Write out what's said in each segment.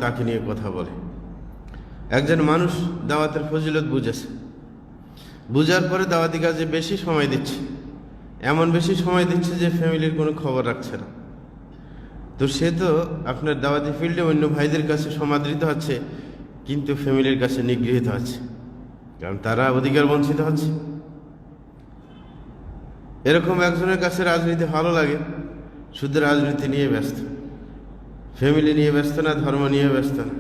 তাকে নিয়ে কথা বলে। একজন মানুষ দাওয়াতের ফজিলত বুঝেছে, বুঝার পরে দাওয়াতি কাজে বেশি সময় দিচ্ছে, এমন বেশি সময় দিচ্ছে যে ফ্যামিলির কোনো খবর রাখছে না। তো সে তো আপনার দাওয়াতি ফিল্ডে অন্য ভাইদের কাছে সমাদৃত হচ্ছে, কিন্তু ফ্যামিলির কাছে নিগৃহীত হচ্ছে, কারণ তারা অধিকার বঞ্চিত হচ্ছে। এরকম একজনের কাছে রাজনীতি ভালো লাগে, শুধু রাজনীতি নিয়ে ব্যস্ত, ফ্যামিলি নিয়ে ব্যস্ত না, ধর্ম নিয়ে ব্যস্ত না।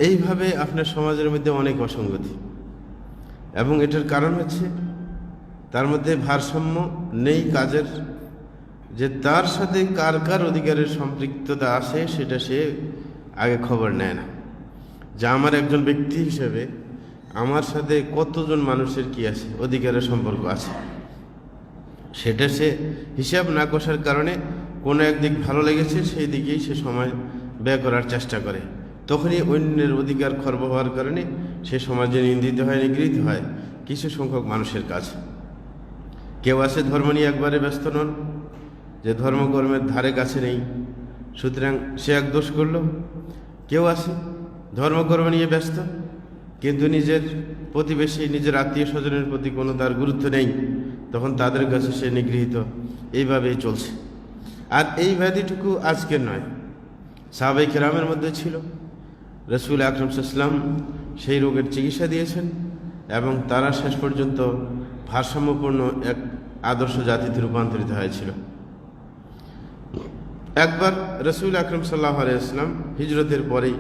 এইভাবে আপনার সমাজের মধ্যে অনেক অসঙ্গতি, এবং এটার কারণ হচ্ছে তার মধ্যে ভারসাম্য নেই কাজের, যে তার সাথে কার কার অধিকারের সম্পৃক্ততা আছে সেটা সে আগে খবর নেয় না। যা আমার একজন ব্যক্তি হিসেবে আমার সাথে কতজন মানুষের কি আছে, অধিকারের সম্পর্ক আছে, সেটা সে হিসাব না কষার কারণে কোনো একদিক ভালো লেগেছে সেই দিকেই সে সময় ব্যয় করার চেষ্টা করে। তখনই অন্যের অধিকার খর্ব হওয়ার কারণে সে সমাজে নিন্দিত হয়, নিগৃহীত হয় কিছু সংখ্যক মানুষের কাছে। কেউ আছে ধর্ম নিয়ে একবারে ব্যস্ত নন, যে ধর্মকর্মের ধারে কাছে নেই, সুতরাং সে এক দোষ করল। কেউ আছে ধর্মকর্ম নিয়ে ব্যস্ত, কিন্তু নিজের প্রতিবেশী, নিজের আত্মীয় স্বজনের প্রতি কোনো তার গুরুত্ব নেই, তখন তাদের কাছে সে নিগৃহীত। এইভাবেই চলছে। আর এই ব্যাধিটুকু আজকের নয়, সাহাবায়ে কেরামের মধ্যে ছিল। রাসূল আকরাম সাল্লাল্লাহু আলাইহি ওয়াসাল্লাম সেই রোগের চিকিৎসা দিয়েছেন, এবং তারা শেষ পর্যন্ত ভারসাম্যপূর্ণ এক আদর্শ জাতিতে রূপান্তরিত হয়েছিল। একবার রাসূল আকরাম সাল্লাল্লাহু আলাইহি ওয়াসাল্লাম হিজরতের পরেই,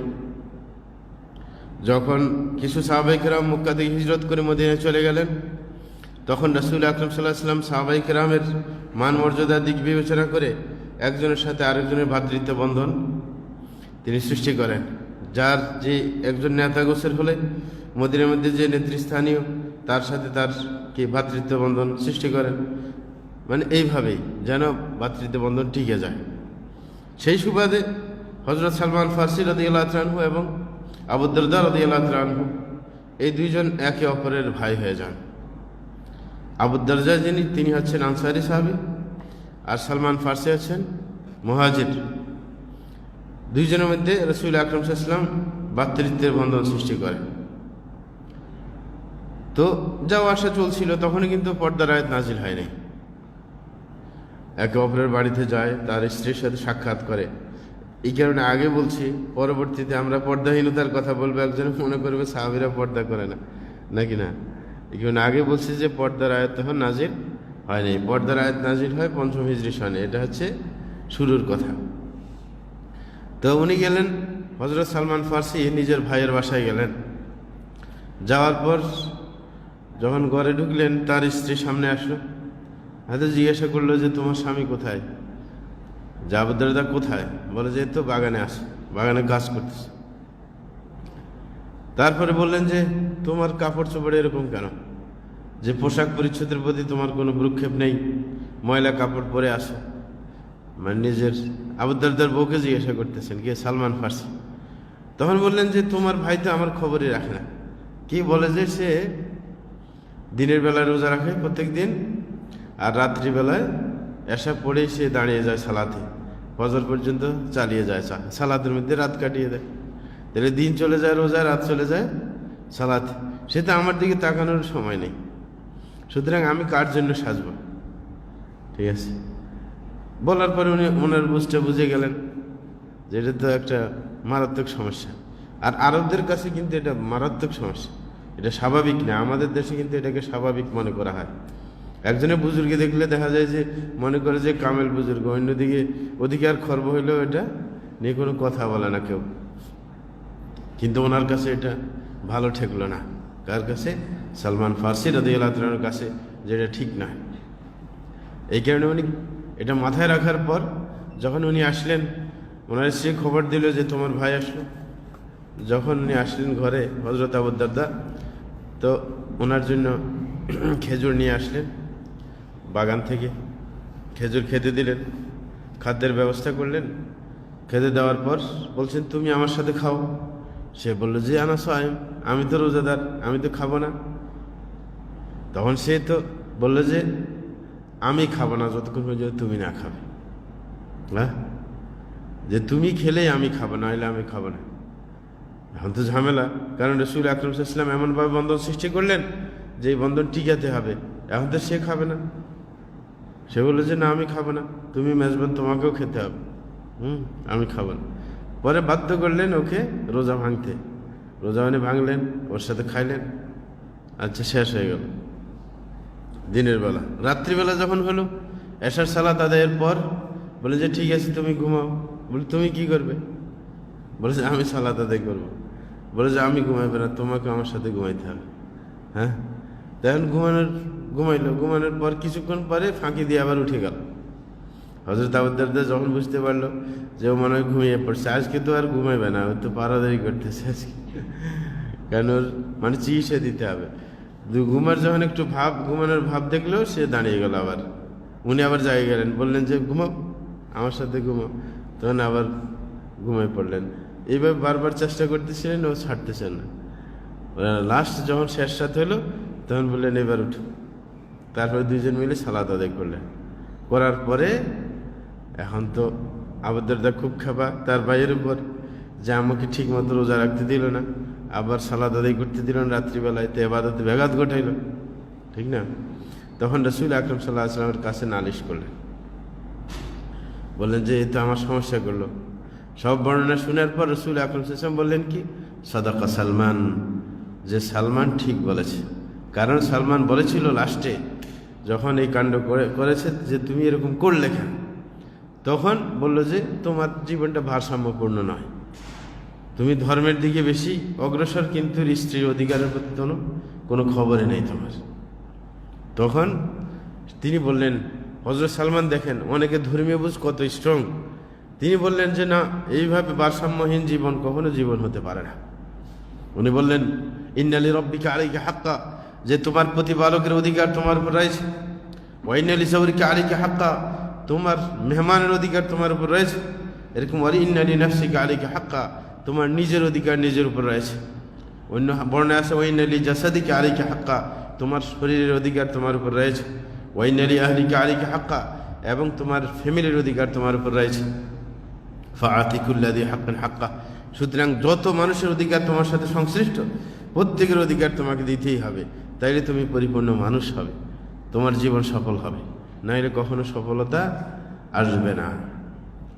যখন কিছু সাহাবায়ে কেরাম মক্কা থেকে হিজরত করে মদিনায় চলে গেলেন, তখন রাসূল আকরাম সাল্লাল্লাহু আলাইহি ওয়াসাল্লাম সাহাবায়ে কেরামের মান মর্যাদার দিক বিবেচনা করে একজনের সাথে আরেকজনের ভ্রাতৃত্ব বন্ধন তিনি সৃষ্টি করেন। যার যে একজন নেতা গোছের হলে মদিনার মধ্যে যে নেতৃস্থানীয়, তার সাথে তার কি ভ্রাতৃত্ব বন্ধন সৃষ্টি করেন, মানে এইভাবেই যেন ভ্রাতৃত্ব বন্ধন টিকে যায়। সেই সুবাদে হযরত সালমান ফারসি রাদিয়াল্লাহু তাআলা আনহু এবং আবু দারদা রাদিয়াল্লাহু তাআলা আনহু এই দুইজন একে অপরের ভাই হয়ে যান। আবু দারদা তিনি হচ্ছেন আনসারী সাহাবী, আর সালমান ফারসি হচ্ছেন মুহাজির। দুইজনের মধ্যে রাসূল আকরাম সাল্লাল্লাহু আলাইহি ওয়াসাল্লাম ভ্রাতৃত্বের বন্ধন সৃষ্টি করেন। তো যাওয়া আসা চলছিল, তখনই কিন্তু পর্দার আয়াত নাজিল হয় নাই। একে অপরের বাড়িতে যায়, তার স্ত্রীর সাথে সাক্ষাৎ করে। এই কারণে আগে বলছি, পরবর্তীতে আমরা পর্দাহীনতার কথা বলবো, একজন মনে করবে সাহাবীরা পর্দা করে না, নাকি না। এই কারণে আগে বলছি যে পর্দার আয়াত তখন নাজিল হয় নাই। পর্দার আয়াত নাজিল হয় ৫ম হিজরি সনে, এটা হচ্ছে শুরুর কথা। তো উনি গেলেন, হযরত সালমান ফারসি নিজের ভাইয়ের বাসায় গেলেন। যাওয়ার পর যখন ঘরে ঢুকলেন, তার স্ত্রী সামনে আসলো, হয়তো জিজ্ঞাসা করলো যে তোমার স্বামী কোথায়, আবু দারদা কোথায়? বলে যে তো বাগানে আসে, বাগানে কাজ করতেছে। তারপরে বললেন যে তোমার কাপড় চোপড়ে এরকম কেন, যে পোশাক পরিচ্ছদের প্রতি তোমার কোনো ভ্রুক্ষেপ নেই, ময়লা কাপড় পরে আসো। মানে নিজের আবু দারদার বউকে জিজ্ঞাসা করতেছেন, কে? সালমান ফারসি। তখন বললেন যে তোমার ভাই তো আমার খবরই রাখে না। কি বলে যে সে দিনের বেলায় রোজা রাখে প্রত্যেক দিন, আর রাত্রিবেলায় এশা পড়েই সে দাঁড়িয়ে যায় সালাতে, ফজর পর্যন্ত চালিয়ে যায় সালাতের মধ্যে রাত কাটিয়ে দেয়। তাহলে দিন চলে যায় রোজা, রাত চলে যায় সালাতে। সে তো আমার দিকে তাকানোর সময় নেই, সুতরাং আমি কার জন্য সাজব? ঠিক আছে। বলার পরে উনি ওনার বুঝটা বুঝে গেলেন যে এটা তো একটা মারাত্মক সমস্যা। আর আরবদের কাছে কিন্তু এটা মারাত্মক সমস্যা, এটা স্বাভাবিক না। আমাদের দেশে কিন্তু এটাকে স্বাভাবিক মনে করা হয়। একজনের বুজুর্গে দেখলে দেখা যায় যে মনে করে যে কামেল বুজুর্গ, অন্যদিকে অধিকার খর্ব হইলেও এটা নিয়ে কোনো কথা বলে না কেউ। কিন্তু ওনার কাছে এটা ভালো ঠেকলো না। কার কাছে? সালমান ফারসি রাদিয়াল্লাহু তাআলার কাছে, যেটা ঠিক না। এই কারণে উনি এটা মাথায় রাখার পর যখন উনি আসলেন, ওনার স্ত্রী খবর দিল যে তোমার ভাই আসলো। যখন উনি আসলেন ঘরে, হযরত আবু দারদা তো ওনার জন্য খেজুর নিয়ে আসলেন বাগান থেকে, খেজুর খেতে দিলেন, খাদ্যের ব্যবস্থা করলেন। খেতে দেওয়ার পর বলছেন তুমি আমার সাথে খাও। সে বলল যে আনা সায়েম, আমি তো রোজাদার, আমি তো খাবো না। তখন সে তো বলল যে আমি খাবো না যতক্ষণ পর্যন্ত তুমি না খাবে। হ্যাঁ, যে তুমি খেলেই আমি খাবো, না হলে আমি খাবো না। এখন তো ঝামেলা, কারণ রসুল আকরাম সাল্লাল্লাহু আলাইহি ওয়াসাল্লাম এমনভাবে বন্ধন সৃষ্টি করলেন যে এই বন্ধন টিকাতে হবে। এখন তো সে খাবে না, সে বললো যে না আমি খাবো না, তুমি মেজবান, তোমাকেও খেতে হবে। আমি খাবো না। পরে বাধ্য করলেন ওকে রোজা ভাঙতে। রোজা ভাঙলেন, ওর সাথে খাইলেন। আচ্ছা, শেষ হয়ে গেল দিনের বেলা। রাত্রিবেলা যখন হলো এশার সালাত আদায়ের পর বলে যে ঠিক আছে তুমি ঘুমাও। বলে তুমি কি করবে? বলে যে আমি সালাত আদায় করবো। বলে যে আমি ঘুমাইবে না, তোমাকে আমার সাথে ঘুমাইতে হবে। হ্যাঁ, তখন ঘুমাইলো। ঘুমানোর পর কিছুক্ষণ পরে ফাঁকি দিয়ে আবার উঠে গেল। হযরত আবু দারদা যখন বুঝতে পারলো যে ও মনে হয় ঘুমিয়ে পড়ছে, আজকে তো আর ঘুমাইবে না, ও তো পারাদারি করতেছে আজকে, কারণ ওর মানে চিকিৎসা দিতে হবে। ঘুমার যখন একটু ঘুমানোর ভাব দেখলেও সে দাঁড়িয়ে গেল। আবার উনি আবার জায়গায় গেলেন, বললেন যে ঘুমাও, আমার সাথে ঘুমাও। তখন আবার ঘুমাই পড়লেন। এইভাবে বারবার চেষ্টা করতেছিলেন, ও ছাড়তেছেন না। লাস্ট যখন শেষ রাত হলো তখন বললেন এবার উঠো। তারপরে দুইজন মিলে সালাত আদায় করলেন। করার পরে এখন তো আবু দারদা খুব খাবা তার ভাইয়ের উপর, যে আমাকে ঠিক মতো রোজা রাখতে দিল না, আবার সালাত আদায় করতে দিল না রাত্রিবেলায়, তো এবাদতে ব্যাঘাত ঘটাইল, ঠিক না? তখন রাসূল আকরাম সাল্লাল্লাহু আলাইহি ওয়াসাল্লামের কাছে নালিশ করলেন, বললেন যে এই তো আমার সমস্যা করলো। সব বর্ণনা শোনার পর রাসূল আকরাম সাল্লাল্লাহু আলাইহি ওয়াসাল্লাম বললেন কি, সাদাকা সালমান, যে সালমান ঠিক বলেছে। কারণ সালমান বলেছিল লাস্টে যখন এই কাণ্ড করেছে যে তুমি এরকম করলে কেন, তখন বলল যে তোমার জীবনটা ভারসাম্যপূর্ণ নয়, তুমি ধর্মের দিকে বেশি অগ্রসর, কিন্তু স্ত্রীর অধিকারের প্রতি কোনো খবরই নেই তোমার। তখন তিনি বললেন, হযরত সালমান দেখেন অনেকে ধর্মীয় বুঝ কত স্ট্রং, তিনি বললেন যে না, এইভাবে ভারসাম্যহীন জীবন কখনো জীবন হতে পারে না। উনি বললেন ইন্না লিরাব্বিকা আলাইকা হাক্কা, যে তোমার প্রতিপালকের অধিকার তোমার উপর রয়েছে। ওয়া ইন্না লিজাওরিকা আলাইকা হাক্কা, তোমার মেহমানের অধিকার তোমার উপর রয়েছে। এরকম ওয়া ইন্না লিনাফসিকা আলাইকা হাক্কা, তোমার নিজের অধিকার নিজের উপর রয়েছে। অন্য বর্ণায় আছে ওয়া ইন্না লিজাসাদিকা আলাইকা হাক্কা, তোমার শরীরের অধিকার তোমার উপর রয়েছে। ওয়া ইন্না লিআহলিকা আলাইকা হাক্কা, এবং তোমার ফ্যামিলির অধিকার তোমার উপর রয়েছে। ফাআতি কুল্লাযী হাক্কান হাক্কা, সুতরাং যত মানুষের অধিকার তোমার সাথে সংশ্লিষ্ট প্রত্যেকের অধিকার তোমাকে দিতেই হবে, তাইলে তুমি পরিপূর্ণ মানুষ হবে, তোমার জীবন সফল হবে, নাইলে কখনো সফলতা আসবে না।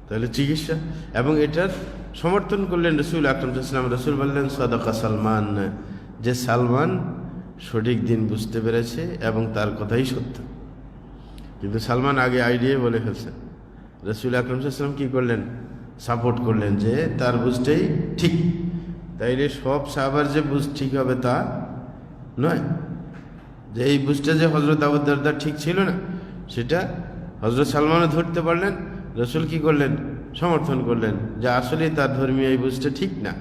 তাহলে চিকিৎসা, এবং এটার সমর্থন করলেন রাসূল আকরাম সাল্লাল্লাহু আলাইহি ওয়াসাল্লাম। রাসূল বললেন সাদাকা সালমান, যে সালমান সঠিক দিন বুঝতে পেরেছে এবং তার কথাই সত্য। কিন্তু সালমান আগে আইডিয়া বলে ফেলছেন। রাসূল আকরাম সাল্লাল্লাহু আলাইহি ওয়াসাল্লাম কি করলেন, সাপোর্ট করলেন যে তার বুঝটাই ঠিক। তাইলে সব সাহাবার যে বুঝ ঠিক হবে তা নয়, যে এই বুঝটা যে হযরত আবু দারদা ঠিক ছিল না সেটা হযরত সালমানও ধরতে পারলেন। রাসূল কি করলেন, সমর্থন করলেন যে আসলে তার ধর্মীয় এই বুঝটা ঠিক না,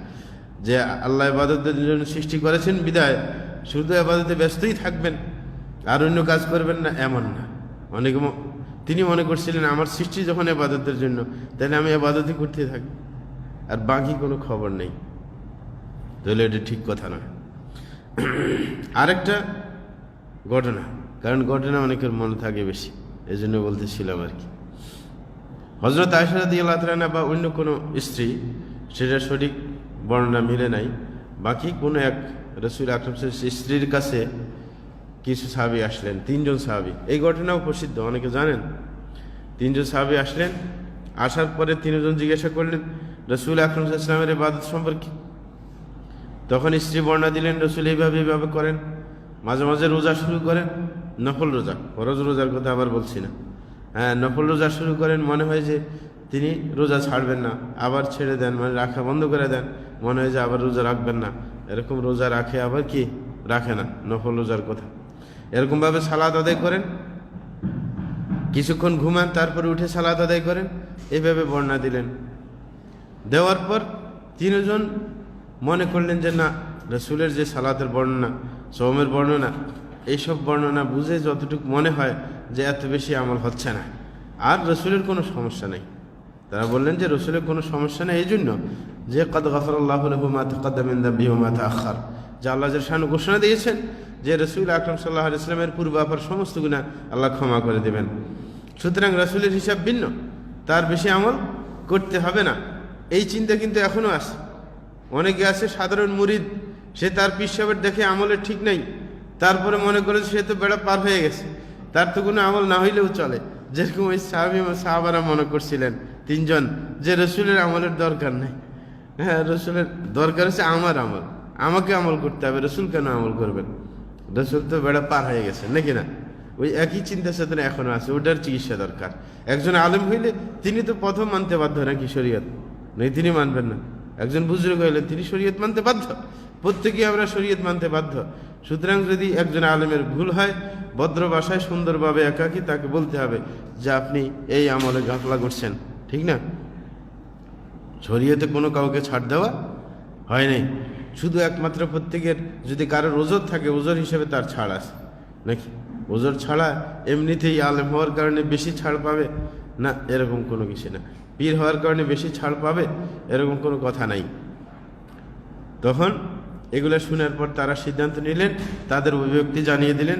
যে আল্লাহ ইবাদতের জন্য সৃষ্টি করেছেন বিদায় শুধু ইবাদতে ব্যস্তই থাকবেন আর অন্য কাজ করবেন না, এমন না। অনেকে তিনি মনে করছিলেন আমার সৃষ্টি যখন ইবাদতের জন্য, তাহলে আমি ইবাদতই করতে থাকি, আর বাকি কোনো খবর নেই। তাহলে এটা ঠিক কথা নয়। আরেকটা ঘটনা, কারণ ঘটনা অনেকের মনে থাকে বেশি, এই জন্য বলতেছিলাম আর কি। হযরত আয়েশা রাদিয়াল্লাহু তাআলা আনহা বা অন্য কোনো স্ত্রী, সেটা সঠিক বর্ণনা মিলে নাই, বাকি কোনো এক রাসূল আকরাম সাল্লাল্লাহু আলাইহি ওয়াসাল্লামের স্ত্রীর কাছে কিছু সাহাবী আসলেন, তিনজন সাহাবী। এই ঘটনাও প্রসিদ্ধ, অনেকে জানেন। তিনজন সাহাবী আসলেন, আসার পরে তিনজন জিজ্ঞাসা করলেন রাসূল আকরাম সাল্লাল্লাহু আলাইহি ওয়াসাল্লামের ইবাদত সম্পর্কে। তখন স্ত্রী বর্ণনা দিলেন রাসূল এইভাবে করেন, মাঝে মাঝে রোজা শুরু করেন, নফল রোজা, ফরজ রোজার কথা আবার বলছি না, হ্যাঁ নফল রোজা শুরু করেন, মনে হয় যে তিনি রোজা ছাড়বেন না, আবার ছেড়ে দেন, মানে রাখা বন্ধ করে দেন, মনে হয় যে আবার রোজা রাখবেন না, এরকম রোজা রাখে আবার কি রাখে না, নফল রোজার কথা। এরকমভাবে সালাত আদায় করেন, কিছুক্ষণ ঘুমান, তারপরে উঠে সালাত আদায় করেন, এইভাবে বর্ণনা দিলেন। দেওয়ার পর তিনজন মনে করলেন যে না, রাসূলের যে সালাতের বর্ণনা, সওমের বর্ণনা, এইসব বর্ণনা বুঝে যতটুকু মনে হয় যে এত বেশি আমল হচ্ছে না, আর রাসূলের কোনো সমস্যা নেই। তারা বললেন যে রাসূলের কোনো সমস্যা নেই এই জন্য যে কদ গফারাল্লাহু লাহু মা তাকাদ্দামা মিন যামবিহি ওয়া মা তাআখার, যে আল্লাহ জাল্লাহু শানহু ঘোষণা দিয়েছেন যে রাসূল আকরাম সাল্লাল্লাহু আলাইহি ওয়াসাল্লামের পূর্বাপর সমস্ত গুনাহ আল্লাহ ক্ষমা করে দেবেন। সুতরাং রাসূলের হিসাব ভিন্ন, তার বেশি আমল করতে হবে না, এই চিন্তা কিন্তু এখনো আছে। অনেকে আছে সাধারণ মুরিদ, সে তার পীর সাহেবের দেখে আমলের ঠিক নাই, তারপরে মনে করে সে তো বেড়া পার হয়ে গেছে, তার তো কোনো আমল না হইলেও চলে। যেরকম ওই সাহাবারা মনে করছিলেন তিনজন, যে রসুলের আমলের দরকার নেই। হ্যাঁ, রসুলের দরকার হচ্ছে আমার আমল, আমাকে আমল করতে হবে, রসুল কেন আমল করবেন? রসুল তো বেড়া পার হয়ে গেছে, নাকি না? ওই একই চিন্তা চেতনা এখনো আছে, ওটার চিকিৎসা দরকার। একজন আলেম হইলে তিনি তো প্রথম মানতে বাধ্য নাকি শরীয়ত, নেই তিনি মানবেন না। একজন বুজুর্গ হইলেন তিনি শরীয়ত মানতে বাধ্য, প্রত্যেকেই আমরা শরীয়ত মানতে বাধ্য। সুতরাং যদি একজন আলেমের ভুল হয়, ভদ্র ভাষায় সুন্দরভাবে একাকী তাকে বলতে হবে যে আপনি এই আমলে গাফলা করছেন, ঠিক না? শরীয়তে কোনো কাউকে ছাড় দেওয়া হয় নাই, শুধু একমাত্র প্রত্যেকের যদি কারোর ওজর থাকে, ওজর হিসেবে তার ছাড় আছে নাকি? ওজর ছাড়া এমনিতেই আলেম হওয়ার কারণে বেশি ছাড় পাবে না, এরকম কোনো কিছু না। পীর হওয়ার কারণে বেশি ছাড় পাবে এরকম কোনো কথা নাই। তখন এগুলো শোনার পর তারা সিদ্ধান্ত নিলেন, তাদের অভিব্যক্তি জানিয়ে দিলেন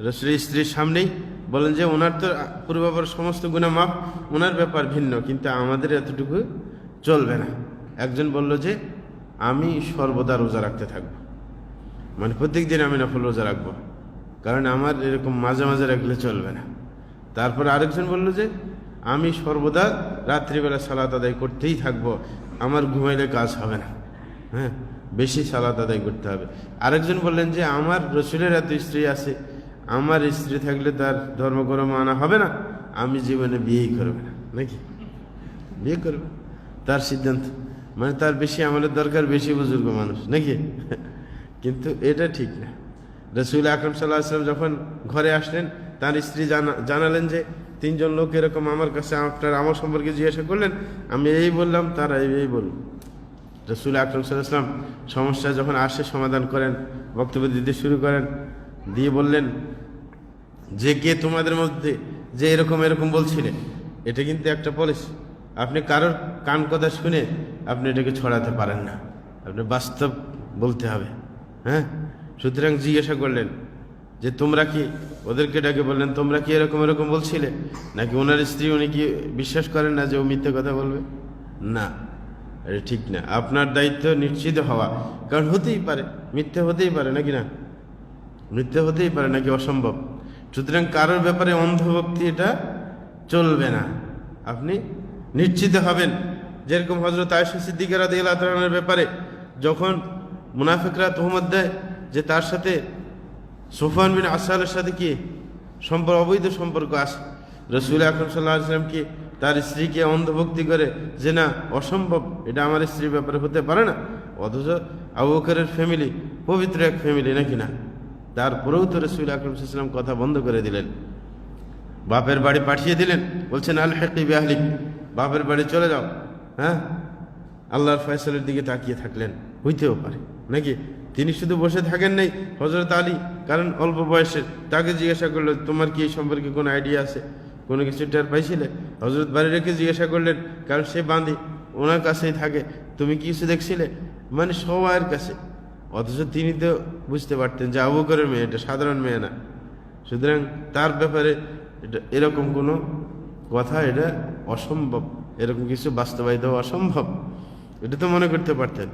রসুলের স্ত্রীর সামনেই। বলেন যে ওনার তো পূর্বাপর সমস্ত গুনাহ মাফ, ওনার ব্যাপার ভিন্ন, কিন্তু আমাদের এতটুকু চলবে না। একজন বলল যে আমি সর্বদা রোজা রাখতে থাকবো, মানে প্রত্যেক দিন আমি নফল রোজা রাখবো, কারণ আমার এরকম মাঝে মাঝে রাখলে চলবে না। তারপর আরেকজন বলল যে আমি সর্বদা রাত্রিবেলা সালাত আদায় করতেই থাকবো, আমার ঘুমাইলে কাজ হবে না, হ্যাঁ, বেশি সালাত আদায় করতে হবে। আরেকজন বললেন যে আমার রসুলের এত স্ত্রী আছে, আমার স্ত্রী থাকলে তার ধর্মকর্ম মানা হবে না, আমি জীবনে বিয়েই করবে না, নাকি? বিয়ে করবে, তার সিদ্ধান্ত, মানে তার বেশি আমলের দরকার, বেশি বুজুর্গ মানুষ, নাকি? কিন্তু এটা ঠিক না। রসুল আকরাম সাল্লাল্লাহু আলাইহি ওয়াসাল্লাম যখন ঘরে আসলেন, তার স্ত্রী জানালেন যে তিনজন লোক এরকম আমার কাছে আপনার আমল সম্পর্কে জিজ্ঞাসা করলেন, আমি এই বললাম, তারা এই বলল। রসুল আকরাম সাল্লাল্লাহু আলাইহি ওয়াসাল্লাম সমস্যা যখন আসে সমাধান করেন, বক্তব্য দিতে শুরু করেন, দিয়ে বললেন যে কে তোমাদের মধ্যে যে এরকম বলছিলেন, এটা কিন্তু একটা পলিসি, আপনি কারোর কান কথা শুনে আপনি এটাকে ছড়াতে পারেন না, আপনি বাস্তব বলতে হবে। হ্যাঁ, সুতরাং জিজ্ঞাসা করলেন যে তোমরা কি, ওদেরকে ডাকে বললেন তোমরা কি এরকম বলছিলে, নাকি ওনার স্ত্রী উনি কি বিশ্বাস করেন না যে ও মিথ্যে কথা বলবে? না, এটা ঠিক না। আপনার দায়িত্ব নিশ্চিত হওয়া, কারণ হতেই পারে মিথ্যে, হতেই পারে নাকি না, মিথ্যে হতেই পারে নাকি, অসম্ভব। সুতরাং কারোর ব্যাপারে অন্ধভক্তি এটা চলবে না, আপনি নিশ্চিত হবেন। যেরকম হযরত আয়েশা সিদ্দিকা রাদিয়াল্লাহু তাআলার ব্যাপারে যখন মুনাফিকরা তুহমত দেয় যে তার সাথে সুফিয়ান বিন আসালের সাথে কি অবৈধ সম্পর্ক আছে, রাসূল আকরাম সাল্লাল্লাহু আলাইহি ওয়াসাল্লাম কি তার স্ত্রীকে অন্ধভক্তি করে যে না অসম্ভব, এটা আমার স্ত্রীর ব্যাপারে হতে পারে না, অথচ আবু বকরের ফ্যামিলি পবিত্র এক ফ্যামিলি, নাকি না? তারপরেও তো রাসূল আকরাম সাল্লাল্লাহু আলাইহি ওয়াসাল্লাম কথা বন্ধ করে দিলেন, বাপের বাড়ি পাঠিয়ে দিলেন, বলছেন আলহিকি বিআহলিক, বাপের বাড়ি চলে যাও। হ্যাঁ, আল্লাহর ফয়সালের দিকে তাকিয়ে থাকলেন, হইতেও পারে নাকি? তিনি শুধু বসে থাকেন নাই, হযরত আলী, কারণ অল্প বয়সের, তাকে জিজ্ঞাসা করলো তোমার কি এই সম্পর্কে কোনো আইডিয়া আছে, কোনো কিছু টের পাইছিলে? হযরত বাড়ি রেখে জিজ্ঞাসা করলেন, কারণ সে বাঁধি, ওনার কাছেই থাকে, তুমি কি কিছু দেখছিলে? মানে সবার কাছে, অথচ তিনি তো বুঝতে পারতেন যে আবু বকরের মেয়ে, এটা সাধারণ মেয়ে না। সুতরাং তার ব্যাপারে এটা এরকম কোনো কথা, এটা অসম্ভব, এরকম কিছু বাস্তবায়িত অসম্ভব, এটা তো মনে করতে পারতেন,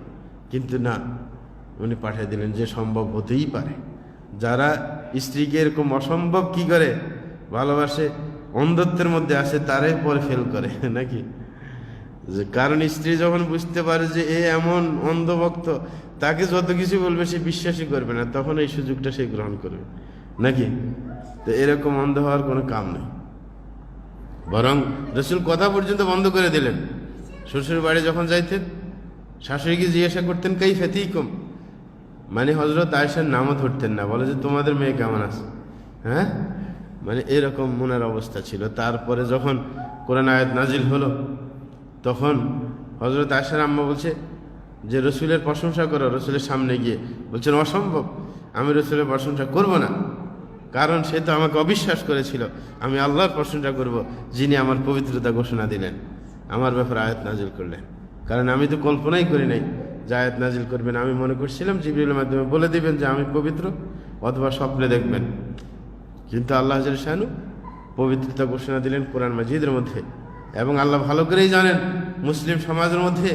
কিন্তু না, উনি পাঠিয়ে দিলেন যে সম্ভব হতেই পারে। যারা স্ত্রীকে এরকম অসম্ভব কি করে ভালোবাসে, অন্ধত্বের মধ্যে আসে, তারাই পরে ফেল করে নাকি? যে কারণ স্ত্রী যখন বুঝতে পারে যে এ এমন অন্ধভক্ত, তাকে যত কিছু বলবে সে বিশ্বাসই করবে না, তখন এই সুযোগটা সে গ্রহণ করবে নাকি? তো এরকম অন্ধ হওয়ার কোনো কাম নেই। বরং রাসূল কথা পর্যন্ত বন্ধ করে দিলেন। শ্বশুর বাড়ি যখন যাইতেন, শাশুড়িকে জিজ্ঞাসা করতেন কাইফা তিকুম, মানে হযরত আয়েশার নামও ধরতেন না, বলে যে তোমাদের মেয়ে কেমন আছে। হ্যাঁ, মানে এরকম মনের অবস্থা ছিল। তারপরে যখন কোরআন আয়াত নাজিল হলো, তখন হযরত আয়েশার আম্মা বলছে যে রসুলের প্রশংসা করো, রসুলের সামনে গিয়ে বলছেন অসম্ভব, আমি রসুলের প্রশংসা করব না, কারণ সে তো আমাকে অবিশ্বাস করেছিল, আমি আল্লাহর প্রশংসা করব যিনি আমার পবিত্রতা ঘোষণা দিলেন, আমার ব্যাপারে আয়াত নাজিল করলেন। কারণ আমি তো কল্পনাই করি নাই যে আয়াত নাজিল করবেন। আমি মনে করছিলাম জিবরিলের মাধ্যমে বলে দিবেন যে আমি পবিত্র, অথবা স্বপ্নে দেখবেন, কিন্তু আল্লাহ জাল্লা শানু পবিত্রতা ঘোষণা দিলেন কোরআন মাজিদের মধ্যে এবং আল্লাহ ভালো করেই জানেন মুসলিম সমাজের মধ্যে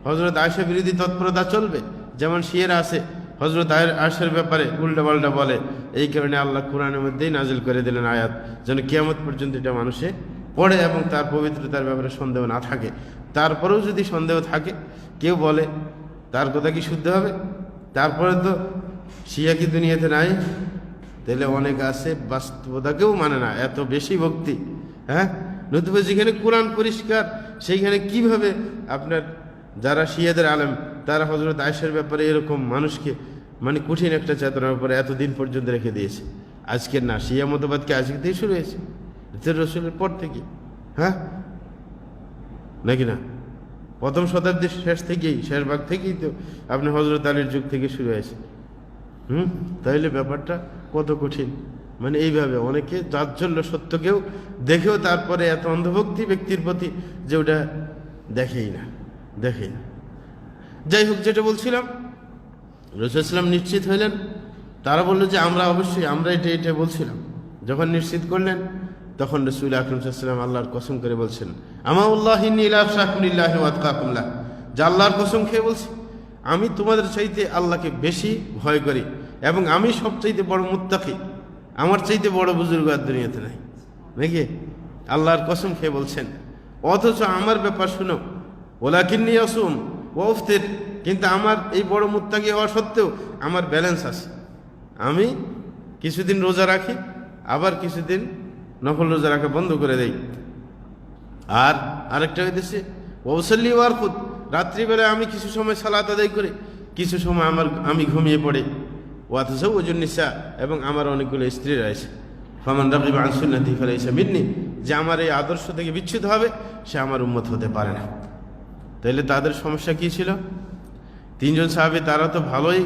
হযরত আয়েশা বিরোধী তৎপরতা চলবে। যেমন শিয়েরা আছে হযরত আয়েশার ব্যাপারে উল্টাপাল্টা বলে, এই কারণে আল্লাহ কোরআনের মধ্যেই নাজিল করে দিলেন আয়াত, যেন কিয়ামত পর্যন্ত এটা মানুষে পড়ে এবং তার পবিত্রতার ব্যাপারে সন্দেহ না থাকে। তারপরেও যদি সন্দেহ থাকে, কেউ বলে, তার কথা কি শুদ্ধ হবে? তারপরে তো শিয়া কি দুনিয়াতে নাই? তাহলে অনেক আছে বাস্তবতাকেও মানে না, এত বেশি ভক্তি। হ্যাঁ, নতুবা যেখানে কোরআন পরিষ্কার সেইখানে কিভাবে আপনার যারা শিয়াদের আলেম তারা হযরত আয়েশার ব্যাপারে এরকম মানুষকে মানে কঠিন একটা চেতনার উপরে এতদিন পর্যন্ত রেখে দিয়েছে? আজকের না, শিয়া মতবাদকে আজকে থেকে শুরু হয়েছে, রসুলের পর থেকে। হ্যাঁ নাকি না? প্রথম শতাব্দীর শেষ থেকেই, শেষ ভাগ থেকেই তো আপনি হযরত আলীর যুগ থেকে শুরু হয়েছে। তাইলে ব্যাপারটা কত কঠিন। মানে এইভাবে অনেকে জাজ্জল্য সত্যকেও দেখেও তারপরে এত অন্ধভক্তি ব্যক্তির প্রতি যে ওটা দেখেই না। যাই হোক, যেটা বলছিলাম, রাসূল সাল্লাল্লাহু নিশ্চিত হইলেন। তারা বললো যে আমরা অবশ্যই আমরা এটা বলছিলাম। যখন নিশ্চিত করলেন তখন রাসূল আকরাম সাল্লাল্লাহু আলাইহি ওয়াসাল্লাম আল্লাহর কসম করে বলছেন, আমাউল্লাহি ইন্নী লা আখশাকুম লিল্লাহি ওয়া আতকাকুম লাহ, যে আল্লাহর কসম খেয়ে বলছি, আমি তোমাদের চাইতে আল্লাহকে বেশি ভয় করি এবং আমি সবচাইতে বড় মুত্তাকি, আমার চাইতে বড় বুজুর্গ আর দুনিয়াতে নাই। নাকি? আল্লাহর কসম খেয়ে বলছেন। অথচ আমার ব্যাপার শুনো, ওয়ালাকিন্নী আസുম ওয়া আফতির, কিন্তু আমার এই বড় মুত্তাকি হওয়া সত্ত্বেও আমার ব্যালেন্স আছে। আমি কিছুদিন রোজা রাখি, আবার কিছুদিন নফল রোজা রাখা বন্ধ করে দেই। আর আরেকটা হইতেছে ওয়াসাল্লি ওয়া আরকুদ, রাত্রিবেলায় আমি কিছু সময় সালাত আদায় করি, কিছু সময় আমি ঘুমিয়ে পড়ি। ওয়াতাজাওয়াজুন নিসা, এবং আমার অনেকগুলো স্ত্রী রয়েছে। ফামান রাগিবা আন সুন্নতি ফালাইসা মিন্নি, যে আমার এই আদর্শ থেকে বিচ্যুত হবে সে আমার উম্মত হতে পারে না। তাইলে তাদের সমস্যা কি ছিল? তিনজন সাহাবী, তারা তো ভালোই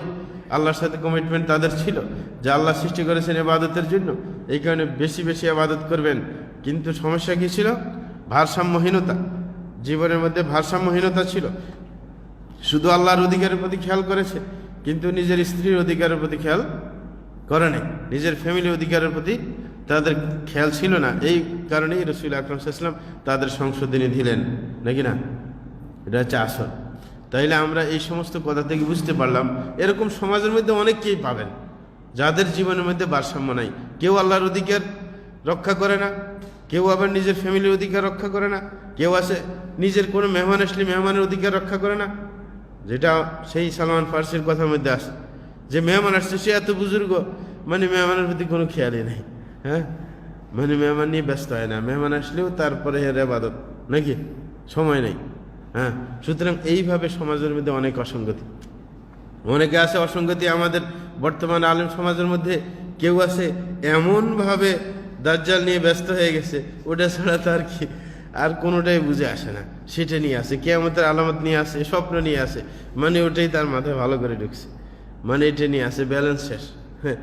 আল্লাহর সাথে কমিটমেন্ট তাদের ছিল, যে আল্লাহ সৃষ্টি করেছেন ইবাদতের জন্য, এই কারণে বেশি বেশি ইবাদত করবেন। কিন্তু সমস্যা কি ছিল? ভারসাম্যহীনতা। জীবনের মধ্যে ভারসাম্যহীনতা ছিল। শুধু আল্লাহর অধিকারের প্রতি খেয়াল করেছে, কিন্তু নিজের স্ত্রীর অধিকারের প্রতি খেয়াল করে নাই, নিজের ফ্যামিলি অধিকারের প্রতি তাদের খেয়াল ছিল না। এই কারণেই রাসূল আকরাম সাল্লাল্লাহু আলাইহি ওয়াসাল্লাম তাদের সংশোধনী দিলেন। নাকি না? এটা হচ্ছে আসল। তাইলে আমরা এই সমস্ত কথা থেকে বুঝতে পারলাম, এরকম সমাজের মধ্যে অনেককেই পাবেন যাদের জীবনের মধ্যে ভারসাম্য নাই। কেউ আল্লাহর অধিকার রক্ষা করে না, কেউ আবার নিজের ফ্যামিলির অধিকার রক্ষা করে না, কেউ আছে নিজের কোনো মেহমান আসলে মেহমানের অধিকার রক্ষা করে না। যেটা সেই সালমান ফার্সির কথার মধ্যে আসে, যে মেহমান আসছে, সে এত বুজুর্গ, মানে মেহমানের প্রতি কোনো খেয়ালই নেই। হ্যাঁ, মানে মেহমান নিয়ে ব্যস্ত হয় না, মেহমান আসলেও তারপরে এর ইবাদত, নাকি? সময় নেই। হ্যাঁ, সুতরাং এইভাবে সমাজের মধ্যে অনেক অসঙ্গতি, অনেকে আছে অসঙ্গতি আমাদের বর্তমান আলেম সমাজের মধ্যে। কেউ আছে এমনভাবে দাজ্জাল নিয়ে ব্যস্ত হয়ে গেছে, ওটা ছাড়া তার কি আর কোনোটাই বুঝে আসে না। সেটা নিয়ে আসে, কিয়ামতের আলামত নিয়ে আসে, স্বপ্ন নিয়ে আসে, মানে ওটাই তার মাথায় ভালো করে ঢুকছে, মানে এটা নিয়ে আসে, ব্যালেন্স শেষ। হ্যাঁ,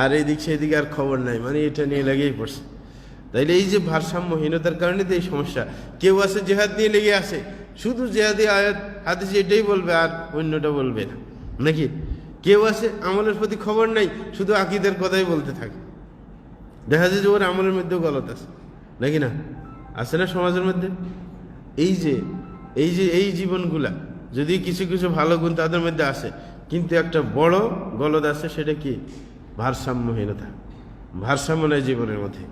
আর এইদিক সেদিকে আর খবর নাই, মানে এটা নিয়ে লেগেই পড়ছে। তাইলে এই যে ভারসাম্যহীনতার কারণে তো এই সমস্যা। কেউ আছে জেহাদ নিয়ে লেগে আসে, শুধু জেহাদি আয়াত হাদিস এটাই বলবে আর অন্যটা বলবে না, নাকি? কেউ আছে আমলের প্রতি খবর নাই, শুধু আকীদার কথাই বলতে থাকে। দেখা যায় যে ওর আমলের মধ্যেও গলত আছে, নাকি না? আছে না সমাজের মধ্যে? এই জীবনগুলা যদি কিছু কিছু ভালো গুণ তাদের মধ্যে আসে, কিন্তু একটা বড় গলদ আছে, সেটা কি? ভারসাম্যহীনতা। ভারসাম্য নেই জীবনের মধ্যে।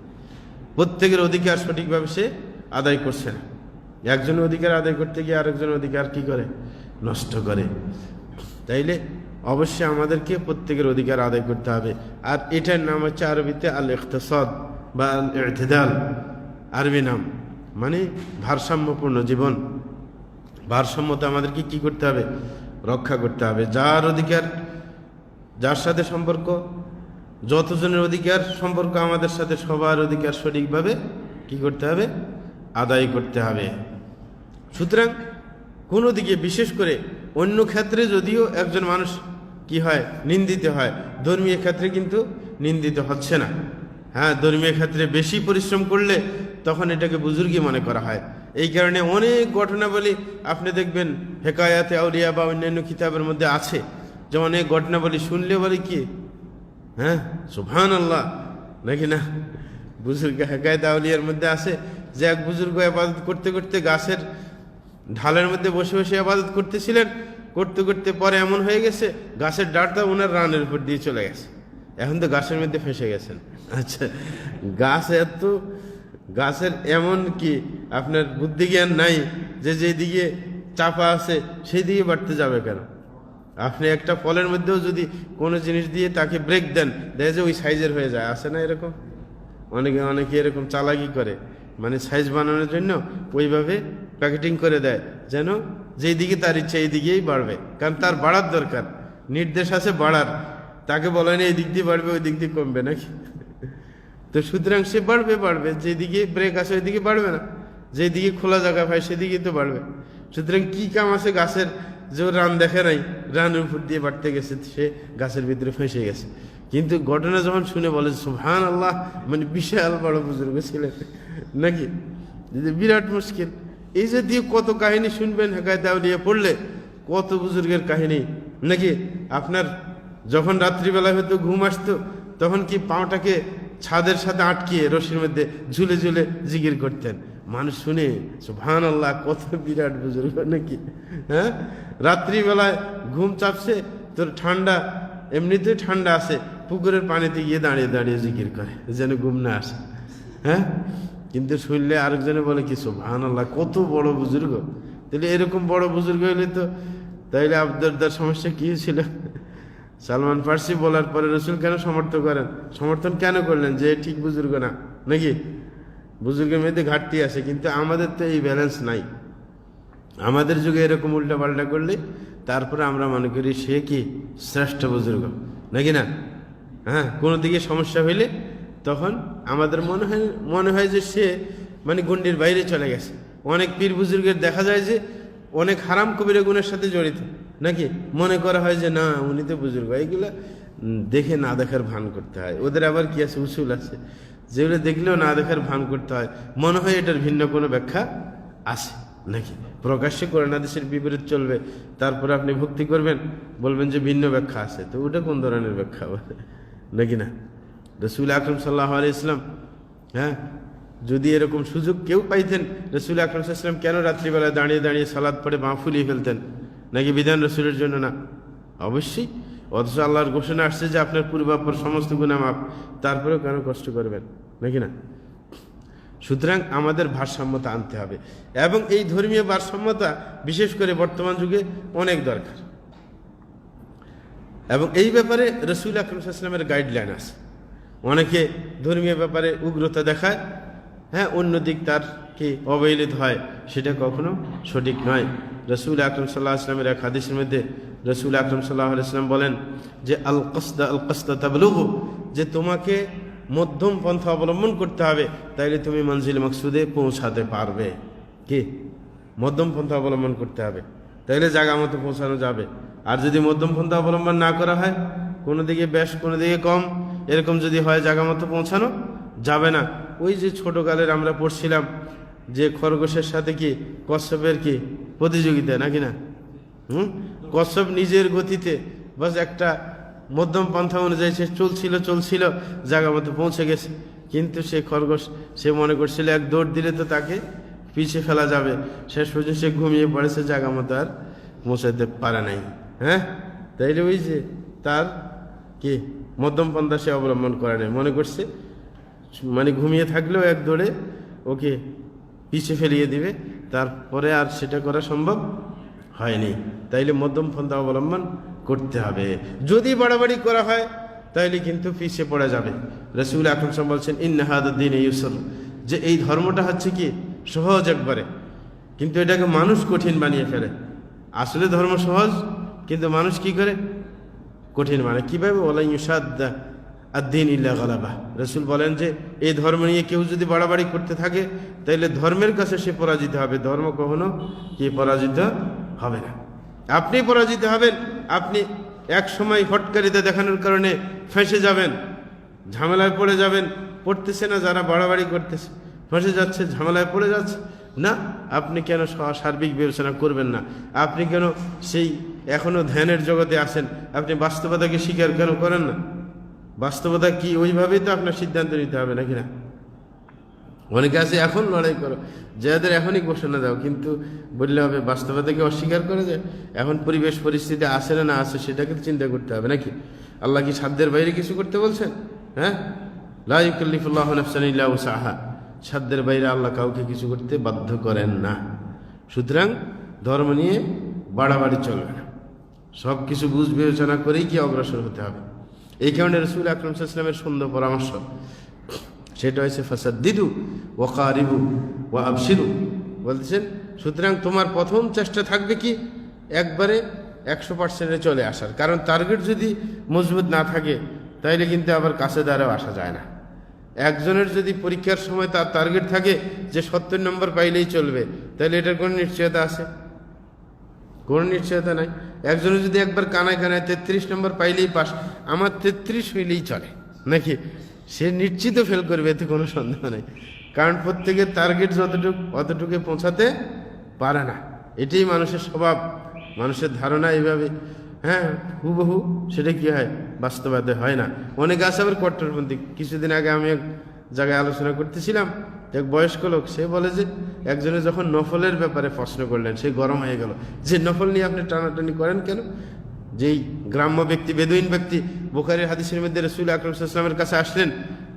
প্রত্যেকের অধিকার সঠিকভাবে সে আদায় করছে না। একজনের অধিকার আদায় করতে গিয়ে আরেকজনের অধিকার কি করে? নষ্ট করে। তাইলে অবশ্যই আমাদেরকে প্রত্যেকের অধিকার আদায় করতে হবে। আর এটার নাম হচ্ছে আরবিতে আল ইকতিসাদ বা আল ইতিদাল, আরবি নাম, মানে ভারসাম্যপূর্ণ জীবন। ভারসাম্যতা আমাদেরকে কি করতে হবে? রক্ষা করতে হবে। যার অধিকার, যার সাথে সম্পর্ক, যতজনের অধিকার সম্পর্ক আমাদের সাথে, সবার অধিকার সঠিকভাবে কি করতে হবে? আদায় করতে হবে। সুতরাং কোনো দিকে, বিশেষ করে অন্য ক্ষেত্রে যদিও একজন মানুষ কি হয়? নিন্দিত হয়, ধর্মীয় ক্ষেত্রে কিন্তু নিন্দিত হচ্ছে না। হ্যাঁ, ধর্মীয় ক্ষেত্রে বেশি পরিশ্রম করলে তখন এটাকে বুজুর্গি মনে করা হয়। এই কারণে অনেক ঘটনাবলী আপনি দেখবেন হেকায়াতে আউলিয়া বা অন্যান্য কিতাবের মধ্যে আছে, যে অনেক ঘটনাবলী শুনলে বলে কি, হ্যাঁ সুবহানাল্লাহ, নাকি না? বুজুর্গ হেকায়াতে আউলিয়ার মধ্যে আছে যে এক বুজুর্গ ইবাদত করতে করতে গাছের ঢালের মধ্যে বসে বসে ইবাদত করতেছিলেন, করতে করতে পরে এমন হয়ে গেছে গাছের ডালটা ওনার রানের উপর দিয়ে চলে গেছে, এখন তো গাছের মধ্যে ফেঁসে গেছেন। আচ্ছা, গাছের এমন কি আপনার বুদ্ধি জ্ঞান নাই যে যেদিকে চাপা আছে সেই দিকে বাড়তে যাবে কেন? আপনি একটা ফলের মধ্যেও যদি কোনো জিনিস দিয়ে তাকে ব্রেক দেন, দেখে যে ওই সাইজের হয়ে যায়, আছে না এরকম? অনেকে এরকম চালাকি করে, মানে সাইজ বানানোর জন্য ওইভাবে প্যাকেটিং করে দেয় যেন যেই দিকে তার ইচ্ছা এই দিকেই বাড়বে, কারণ তার বাড়ার দরকার, নির্দেশ আছে বাড়ার, তাকে বলা নেই এই দিক দিয়ে বাড়বে ওই দিক দিয়ে কমবে নাকি। তো সুতরাং সে বাড়বে, যেদিকে ব্রেক আছে ওই দিকে বাড়বে না, যেদিকে খোলা জায়গা পায় সেদিকে তো বাড়বে। সুতরাং কি কাম আছে গাছের যে রান দেখে নাই, রানের উপর দিয়ে বাড়তে গেছে, সে গাছের ভিতরে ফেঁসে গেছে। কিন্তু ঘটনা যখন শুনে বলে সুবহানাল্লাহ, মানে বিশাল বড় বুজুর্গ ছিলেন নাকি, বিরাট মুশকিল। এই যে দিয়ে কত কাহিনী শুনবেন হেকায়েত আউলিয়া পড়লে, কত বুজুর্গের কাহিনী নাকি। আপনার যখন রাত্রিবেলা হয়তো ঘুম আসতো তখন কি পাওটাকে ছাদের সাথে আটকিয়ে রশির মধ্যে ঝুলে ঝুলে জিকির করতেন, মানুষ শুনে সুবহানাল্লাহ, কত বিরাট বুজুর্গ নাকি। হ্যাঁ, রাত্রিবেলায় ঘুম চাপছে, তোর ঠান্ডা, এমনিতেই ঠান্ডা আছে, পুকুরের পানিতে গিয়ে দাঁড়িয়ে দাঁড়িয়ে জিকির করে যেন ঘুম না আসে। হ্যাঁ, কিন্তু শুনলে আরেকজনে বলে কি সুবহানাল্লাহ, কত বড় বুজুর্গ। তাহলে এরকম বড় বুজুর্গ হইলে তো তাইলে আবদারদার সমস্যা কি ছিল? সালমান ফার্সি বলার পরে রসুল কেন সমর্থন কেন করলেন? যে ঠিক বুজুর্গ না নাকি, বুজুর্গের মধ্যে ঘাটতি আছে। কিন্তু আমাদের তো এই ব্যালেন্স নাই। আমাদের যুগে এরকম উল্টা পাল্টা করলে তারপরে আমরা মনে করি সে কি শ্রেষ্ঠ বুজুর্গ নাকি না। হ্যাঁ, কোনো দিকে সমস্যা হইলে তখন আমাদের মনে হয় যে সে মানে গণ্ডির বাইরে চলে গেছে। অনেক পীর বুজুর্গের দেখা যায় যে অনেক হারাম কবিরা গুণের সাথে জড়িত নাকি, মনে করা হয় যে না উনি তো বুজুর্গ। এইগুলা দেখে না দেখার ভান করতে হয়। ওদের আবার কি আছে, উসুল আছে, যেগুলো দেখলেও না দেখার ভান করতে হয়, মনে হয় এটার ভিন্ন কোনো ব্যাখ্যা আছে নাকি। প্রকাশ্যে কোরআন হাদিসের বিপরীত চলবে, তারপরে আপনি ভক্তি করবেন, বলবেন যে ভিন্ন ব্যাখ্যা আছে, তো ওটা কোন ধরনের ব্যাখ্যা নাকি না। রসুল আকরম সাল্লাল্লাহু আলাইহি ওয়াসাল্লাম, হ্যাঁ, যদি এরকম সুযোগ কেউ পাইতেন, রসুল আকরম সাল্লাল্লাহু আলাইহি ওয়াসাল্লাম কেন রাত্রিবেলায় দাঁড়িয়ে দাঁড়িয়ে সালাত পড়ে বাঁ ফুলিয়ে ফেলতেন নাকি? বিধান রসুলের জন্য না, অবশ্যই। অথচ আল্লাহর ঘোষণা আসছে যে আপনার পূর্বাপর সমস্ত গুনাহ মাফ, তারপরেও কেন কষ্ট করবেন নাকি না। সুতরাং আমাদের ভারসাম্যতা আনতে হবে, এবং এই ধর্মীয় ভারসাম্যতা বিশেষ করে বর্তমান যুগে অনেক দরকার। এবং এই ব্যাপারে রসুল আকরম সাল্লাল্লাহু আলাইহি ওয়াসাল্লামের গাইডলাইন আছে। অনেকে ধর্মীয় ব্যাপারে উগ্রতা দেখায়, হ্যাঁ, অন্যদিক তার কি অবহেলিত হয়, সেটা কখনো সঠিক নয়। রসুল আকরম সাল্লাল্লাহু আলাইহি ওয়াসাল্লামের এক হাদিসের মধ্যে রসুল আকরম সাল্লাল্লাহু আলাইহি ওয়াসাল্লাম বলেন যে আল কসদা তাবলুগু, যে তোমাকে মধ্যম পন্থা অবলম্বন করতে হবে, তাইলে তুমি মঞ্জিল মকসুদে পৌঁছাতে পারবে। কি মধ্যম পন্থা অবলম্বন করতে হবে, তাইলে জায়গা মতো পৌঁছানো যাবে। আর যদি মধ্যম পন্থা অবলম্বন না করা হয়, কোনো দিকে বেশ কোনো দিকে কম, এরকম যদি হয়, জায়গা মতো পৌঁছানো যাবে না। ওই যে ছোটকালের আমরা পড়ছিলাম যে খরগোশের সাথে কি কচ্ছপের কি প্রতিযোগিতা নাকি না। কচ্ছপ নিজের গতিতে বাস একটা মধ্যম পন্থা অনুযায়ী সে চলছিল, জায়গা মতো পৌঁছে গেছে। কিন্তু সে খরগোশ, সে মনে করছিল এক দৌড় দিলে তো তাকে পিছিয়ে ফেলা যাবে, শেষ পর্যন্ত সে ঘুমিয়ে পড়েছে, জায়গা মতো আর পৌঁছাতে পারে নাই। হ্যাঁ, তাইলে ওই যে তার কি মধ্যম পন্থা সে অবলম্বন করে নাই, মনে করছে মানে ঘুমিয়ে থাকলেও এক দৌড়ে ওকে পিছিয়ে ফেলিয়ে দিবে, তারপরে আর সেটা করা সম্ভব হয়নি। তাইলে মধ্যম পন্থা অবলম্বন করতে হবে। যদি বাড়াবাড়ি করা হয় তাইলে কিন্তু পিছিয়ে পড়া যাবে। রাসূল আকরাম সাল্লাল্লাহু আলাইহি ওয়াসাল্লাম বলছেন ইন্না হাদা দ্বীন ইউসর, যে এই ধর্মটা হচ্ছে কি সহজ একবারে, কিন্তু এটাকে মানুষ কঠিন বানিয়ে ফেলে। আসলে ধর্ম সহজ, কিন্তু মানুষ কি করে কঠিন মানে। কিভাবে? ওয়ালা ইউশাদ্দা আদ-দীন ইল্লা গালাবা। রাসূল বলেন যে এই ধর্ম নিয়ে কেউ যদি বাড়াবাড়ি করতে থাকে তাইলে ধর্মের কাছে সে পরাজিত হবে, ধর্ম কখনো কি পরাজিত হবে না। আপনি পরাজিত হবেন, আপনি এক সময় হটকারিতা দেখানোর কারণে ফেঁসে যাবেন, ঝামেলায় পড়ে যাবেন। পড়তেছে না যারা বাড়াবাড়ি করতেছে, ফেঁসে যাচ্ছে, ঝামেলায় পড়ে যাচ্ছে না। আপনি কেন সার্বিক বিবেচনা করবেন না? আপনি কেন সেই এখনো ধ্যানের জগতে আছেন, আপনি বাস্তবতাকে স্বীকার কেন করেন না? বাস্তবতা কি, ওইভাবেই তো আপনার সিদ্ধান্ত নিতে হবে নাকি না। অনেকে আছে এখন লড়াই করো, যাদের এখনই ঘোষণা দাও, কিন্তু বললে হবে বাস্তবতাকে অস্বীকার করে যায়। এখন পরিবেশ পরিস্থিতি আছে না আছে সেটাকে চিন্তা করতে হবে নাকি? আল্লাহ কি সাধ্যের বাইরে কিছু করতে বলছেন? হ্যাঁ, লা ইউকাল্লিফুল্লাহু নাফসান ইল্লা উসআহা, সাধ্যের বাইরে আল্লাহ কাউকে কিছু করতে বাধ্য করেন না। সুতরাং ধর্ম নিয়ে বাড়াবাড়ি চলবে না, সব কিছু বুঝ বিবেচনা করেই কি অগ্রসর হতে হবে। এই কারণে রাসূল আকরাম সাল্লাল্লাহু আলাইহি ওয়াসাল্লামের সুন্দর পরামর্শ সেটা হয়েছে ফাসাদ্দিদু ওয়া কারিবু ওয়া আবশিরু, বলতেছেন সুতরাং তোমার প্রথম চেষ্টা থাকবে কি একবারে 100% চলে আসার, কারণ টার্গেট যদি মজবুত না থাকে তাইলে কিন্তু আবার কাছে দ্বারাও আসা যায় না। একজনের যদি পরীক্ষার সময় তার টার্গেট থাকে যে 70 নম্বর পাইলেই চলবে, তাহলে এটার কোনো নিশ্চয়তা আছে? কোনো নিশ্চয়তা নাই। একজনের যদি একবার কানায় কানায় 33 নম্বর পাইলেই পাস, আমার 33 হইলেই চলে নাকি, সে নিশ্চিত ফেল করবে, এতে কোনো সন্দেহ নেই। কারণ প্রত্যেকের টার্গেট যতটুকু অতটুকু পৌঁছাতে পারে না, এটাই মানুষের স্বভাব, মানুষের ধারণা এইভাবে। হ্যাঁ, হুবহু সেটা কি হয়, বাস্তবায়িত হয় না। অনেকে আছে আবার কট্টরপন্থী। কিছুদিন আগে আমি এক জায়গায় আলোচনা করতেছিলাম, এক বয়স্ক লোক সে বলে যে একজনে যখন নফলের ব্যাপারে প্রশ্ন করলেন, সে গরম হয়ে গেল যে নফল নিয়ে আপনি টানাটানি করেন কেন? যেই গ্রাম্য ব্যক্তি, বেদুইন ব্যক্তি বুখারীর হাদিসের মধ্যে রাসূল আকরাম সাল্লাল্লাহু আলাইহি ওয়াসাল্লামের কাছে আসলেন,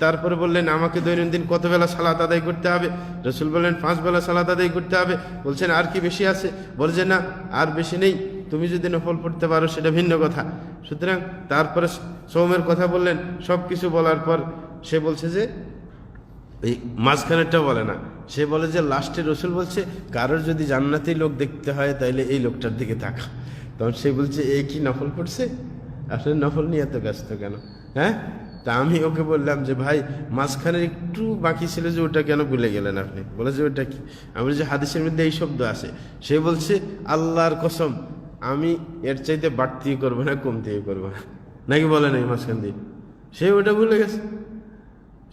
তারপরে বললেন আমাকে দৈনন্দিন কত বেলা সালাত আদায় করতে হবে? রাসূল বললেন 5 বেলা সালাত আদায় করতে হবে। বলছেন আর কি বেশি আছে? বলছেন না, আর বেশি নেই, তুমি যদি নফল পড়তে পারো সেটা ভিন্ন কথা। সুতরাং তারপরে সওমের কথা বললেন। সব কিছু বলার পর সে বলছে যে এই মাঝখানেরটা বলে না, সে বলে যে লাস্টে রাসূল বলছে কারোর যদি জান্নাতি লোক দেখতে হয় তাইলে এই লোকটার দিকে তাকা। তখন সে বলছে এই কি নফল পড়ছে? আসলে নফল নিয়ে এত ব্যস্ত কেন? হ্যাঁ, তা আমি ওকে বললাম যে ভাই মাঝখানে একটু বাকি ছিল যে ওটা কেন ভুলে গেলেন আপনি? বলে যে ওটা কি? আমি যে হাদিসের মধ্যে এই শব্দ আছে। সে বলছে আল্লাহর কসম আমি এর চাইতে বাড়তি করবো না, কমতে করবো না, নাকি বলে নাই মাঝখান দিয়ে? সে ওটা ভুলে গেছে,